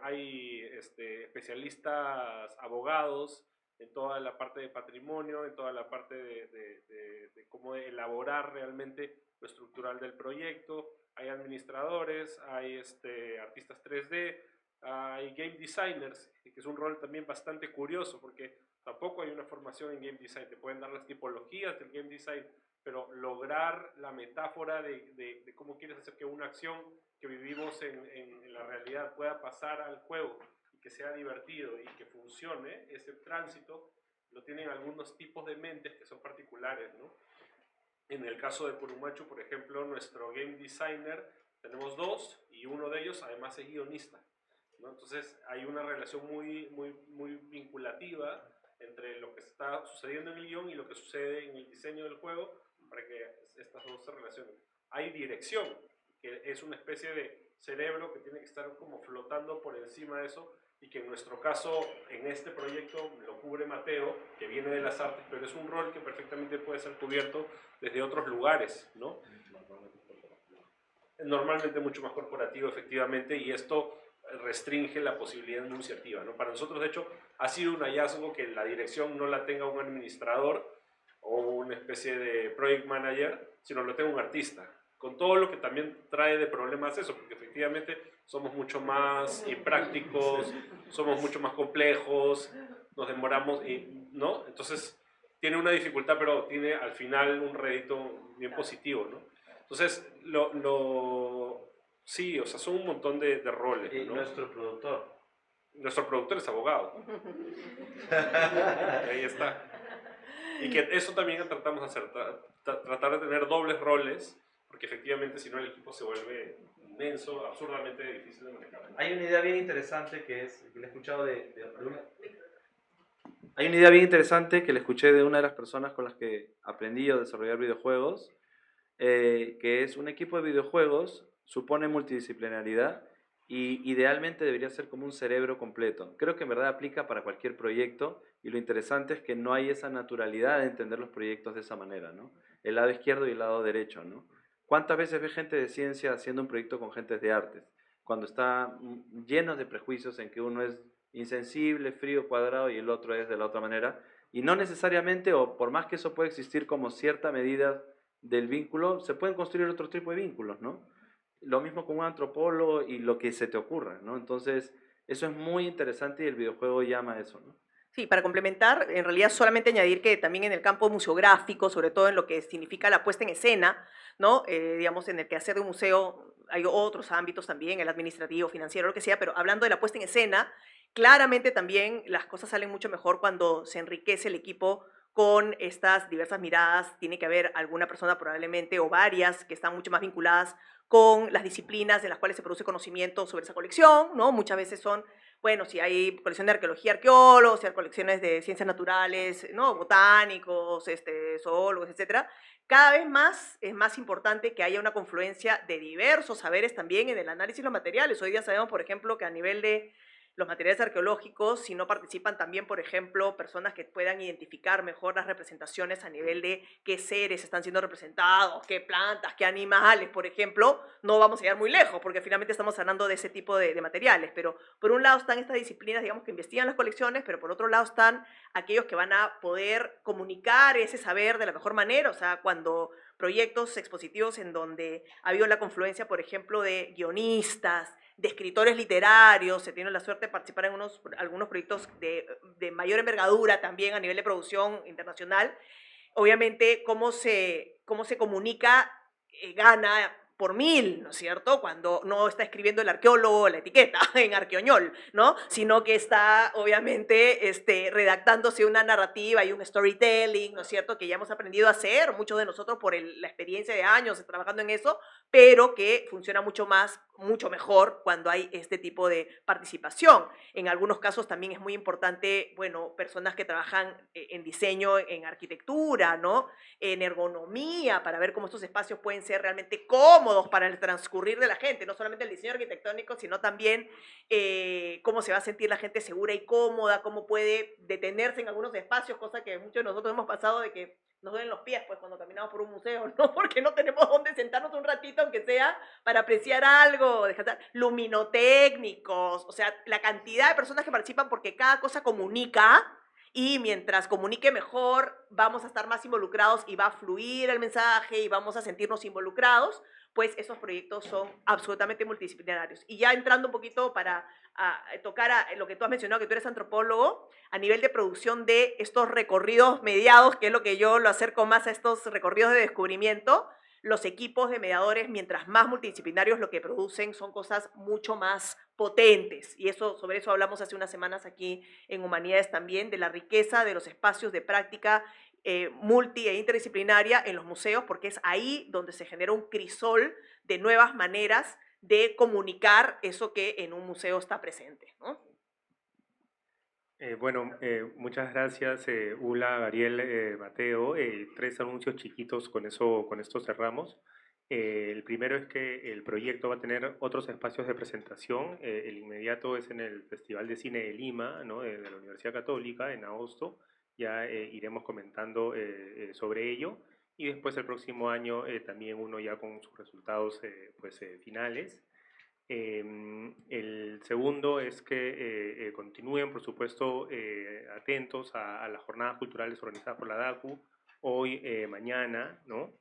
[SPEAKER 2] Hay especialistas abogados en toda la parte de patrimonio, en toda la parte de cómo elaborar realmente lo estructural del proyecto. Hay administradores, hay artistas 3D, hay game designers, que es un rol también bastante curioso porque tampoco hay una formación en game design. Te pueden dar las tipologías del game design, pero lograr la metáfora de cómo quieres hacer que una acción que vivimos en la realidad pueda pasar al juego y que sea divertido y que funcione, ese tránsito lo tienen algunos tipos de mentes que son particulares, ¿no? En el caso de Purumachu, por ejemplo, nuestro game designer tenemos 2 y uno de ellos además es guionista, ¿no? Entonces hay una relación muy vinculativa entre lo que está sucediendo en el guión y lo que sucede en el diseño del juego para que estas dos se relacionen. Hay dirección, que es una especie de cerebro que tiene que estar como flotando por encima de eso y que en nuestro caso, en este proyecto, lo cubre Mateo, que viene de las artes, pero es un rol que perfectamente puede ser cubierto desde otros lugares, ¿no? Normalmente mucho más corporativo, efectivamente, y esto restringe la posibilidad enunciativa, ¿no? Para nosotros, de hecho, ha sido un hallazgo que la dirección no la tenga un administrador o una especie de project manager, sino lo tenga un artista, con todo lo que también trae de problemas eso, porque efectivamente somos mucho más imprácticos, somos mucho más complejos, nos demoramos, ¿no? Entonces, tiene una dificultad, pero tiene al final un rédito bien positivo, ¿no? Entonces, sí, o sea, son un montón de roles,
[SPEAKER 3] Y
[SPEAKER 2] ¿no?
[SPEAKER 3] nuestro productor.
[SPEAKER 2] Nuestro productor es abogado. Ahí está. Y que eso también tratamos de hacer, tratar de tener dobles roles, porque efectivamente si no el equipo se vuelve inmenso, absurdamente difícil de manejar.
[SPEAKER 3] Hay una idea bien interesante que le he escuchado Hay una idea bien interesante que le escuché de una de las personas con las que aprendí a desarrollar videojuegos, que es un equipo de videojuegos supone multidisciplinaridad y idealmente debería ser como un cerebro completo. Creo que en verdad aplica para cualquier proyecto y lo interesante es que no hay esa naturalidad de entender los proyectos de esa manera, ¿no? El lado izquierdo y el lado derecho, ¿no? ¿Cuántas veces ves gente de ciencia haciendo un proyecto con gente de artes? Cuando está llenos de prejuicios en que uno es insensible, frío, cuadrado y el otro es de la otra manera. Y no necesariamente, o por más que eso pueda existir como cierta medida del vínculo, se pueden construir otro tipo de vínculos, ¿no? Lo mismo con un antropólogo y lo que se te ocurra, ¿no? Entonces, eso es muy interesante y el videojuego llama a eso, ¿no?
[SPEAKER 5] Sí, para complementar, en realidad solamente añadir que también en el campo museográfico, sobre todo en lo que significa la puesta en escena, ¿no? Digamos, en el quehacer de un museo hay otros ámbitos también, el administrativo, financiero, lo que sea, pero hablando de la puesta en escena, claramente también las cosas salen mucho mejor cuando se enriquece el equipo con estas diversas miradas. Tiene que haber alguna persona probablemente o varias que están mucho más vinculadas con las disciplinas en las cuales se produce conocimiento sobre esa colección, ¿no? Muchas veces son, bueno, si hay colección de arqueología, arqueólogos, si hay colecciones de ciencias naturales, ¿no? Botánicos, zoólogos, etcétera. Cada vez más es más importante que haya una confluencia de diversos saberes también en el análisis de los materiales. Hoy día sabemos, por ejemplo, que a nivel de los materiales arqueológicos, si no participan también, por ejemplo, personas que puedan identificar mejor las representaciones a nivel de qué seres están siendo representados, qué plantas, qué animales, por ejemplo, no vamos a llegar muy lejos, porque finalmente estamos hablando de ese tipo de materiales. Pero por un lado están estas disciplinas, digamos, que investigan las colecciones, pero por otro lado están aquellos que van a poder comunicar ese saber de la mejor manera. O sea, cuando proyectos expositivos en donde ha habido la confluencia, por ejemplo, de guionistas, de escritores literarios, se tiene la suerte de participar en algunos proyectos de mayor envergadura también a nivel de producción internacional. Obviamente, cómo se comunica gana por 1000, ¿no es cierto? Cuando no está escribiendo el arqueólogo la etiqueta en Arqueoñol, ¿no? Sino que está, obviamente, redactándose una narrativa y un storytelling, ¿no es cierto? Que ya hemos aprendido a hacer, muchos de nosotros por la experiencia de años trabajando en eso, pero que funciona mucho mejor cuando hay este tipo de participación. En algunos casos también es muy importante, bueno, personas que trabajan en diseño, en arquitectura, ¿no? En ergonomía, para ver cómo estos espacios pueden ser realmente cómodos para el transcurrir de la gente, no solamente el diseño arquitectónico, sino también cómo se va a sentir la gente segura y cómoda, cómo puede detenerse en algunos espacios, cosa que muchos de nosotros hemos pasado de que nos duelen los pies pues cuando caminamos por un museo, ¿no? Porque no tenemos dónde sentarnos un ratito, aunque sea para apreciar algo, descansar. Luminotécnicos, o sea, la cantidad de personas que participan porque cada cosa comunica, y mientras comunique mejor, vamos a estar más involucrados y va a fluir el mensaje y vamos a sentirnos involucrados, pues esos proyectos son absolutamente multidisciplinarios. Y ya entrando un poquito para tocar a lo que tú has mencionado, que tú eres antropólogo, a nivel de producción de estos recorridos mediados, que es lo que yo lo acerco más a estos recorridos de descubrimiento, los equipos de mediadores, mientras más multidisciplinarios, lo que producen son cosas mucho más potentes. Y sobre eso hablamos hace unas semanas aquí en Humanidades también, de la riqueza de los espacios de práctica multi e interdisciplinaria en los museos, porque es ahí donde se genera un crisol de nuevas maneras de comunicar eso que en un museo está presente, ¿no?
[SPEAKER 1] Muchas gracias, Ula, Ariel, Mateo. 3 anuncios chiquitos, con esto cerramos. El primero es que el proyecto va a tener otros espacios de presentación. El inmediato es en el Festival de Cine de Lima, ¿no? de la Universidad Católica, en agosto. Ya iremos comentando sobre ello. Y después el próximo año también uno ya con sus resultados finales. El segundo es que continúen, por supuesto, atentos a las jornadas culturales organizadas por la DACU, hoy, mañana, ¿no?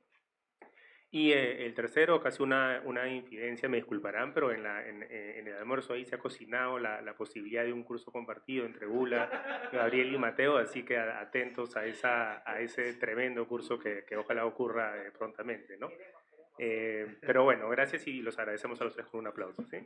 [SPEAKER 1] Y el tercero, casi una infidencia, me disculparán, pero en el almuerzo ahí se ha cocinado la posibilidad de un curso compartido entre Ula, Gabriel y Mateo, así que atentos a ese tremendo curso que ojalá ocurra prontamente, ¿no? Pero bueno, gracias y los agradecemos a los 3 con un aplauso, ¿sí?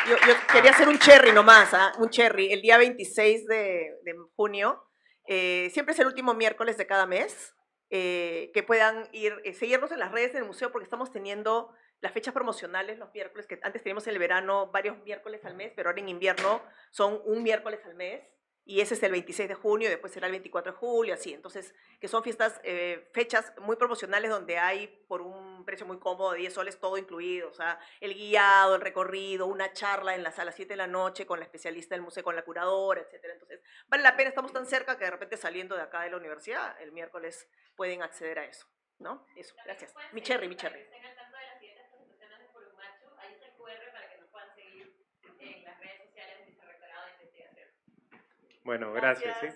[SPEAKER 5] Yo quería hacer un cherry nomás, un cherry. El día 26 de junio, siempre es el último miércoles de cada mes, que puedan seguirnos en las redes del museo, porque estamos teniendo las fechas promocionales los miércoles, que antes teníamos en el verano varios miércoles al mes, pero ahora en invierno son un miércoles al mes, y ese es el 26 de junio, después será el 24 de julio, así. Entonces, que son fechas muy promocionales donde hay por un precio muy cómodo de 10 soles todo incluido, o sea, el guiado, el recorrido, una charla a las 7 de la noche con la especialista del museo, con la curadora, etcétera. Entonces, vale la pena, estamos tan cerca que de repente saliendo de acá de la universidad, el miércoles pueden acceder a eso, ¿no? Eso, gracias. Mi cherry, mi cherry.
[SPEAKER 7] Estén al tanto de las siguientes presentaciones de Purumachu. Ahí está el QR para que nos puedan seguir en las redes sociales del Vicerrectorado de Investigación.
[SPEAKER 1] Bueno, gracias. ¿Sí?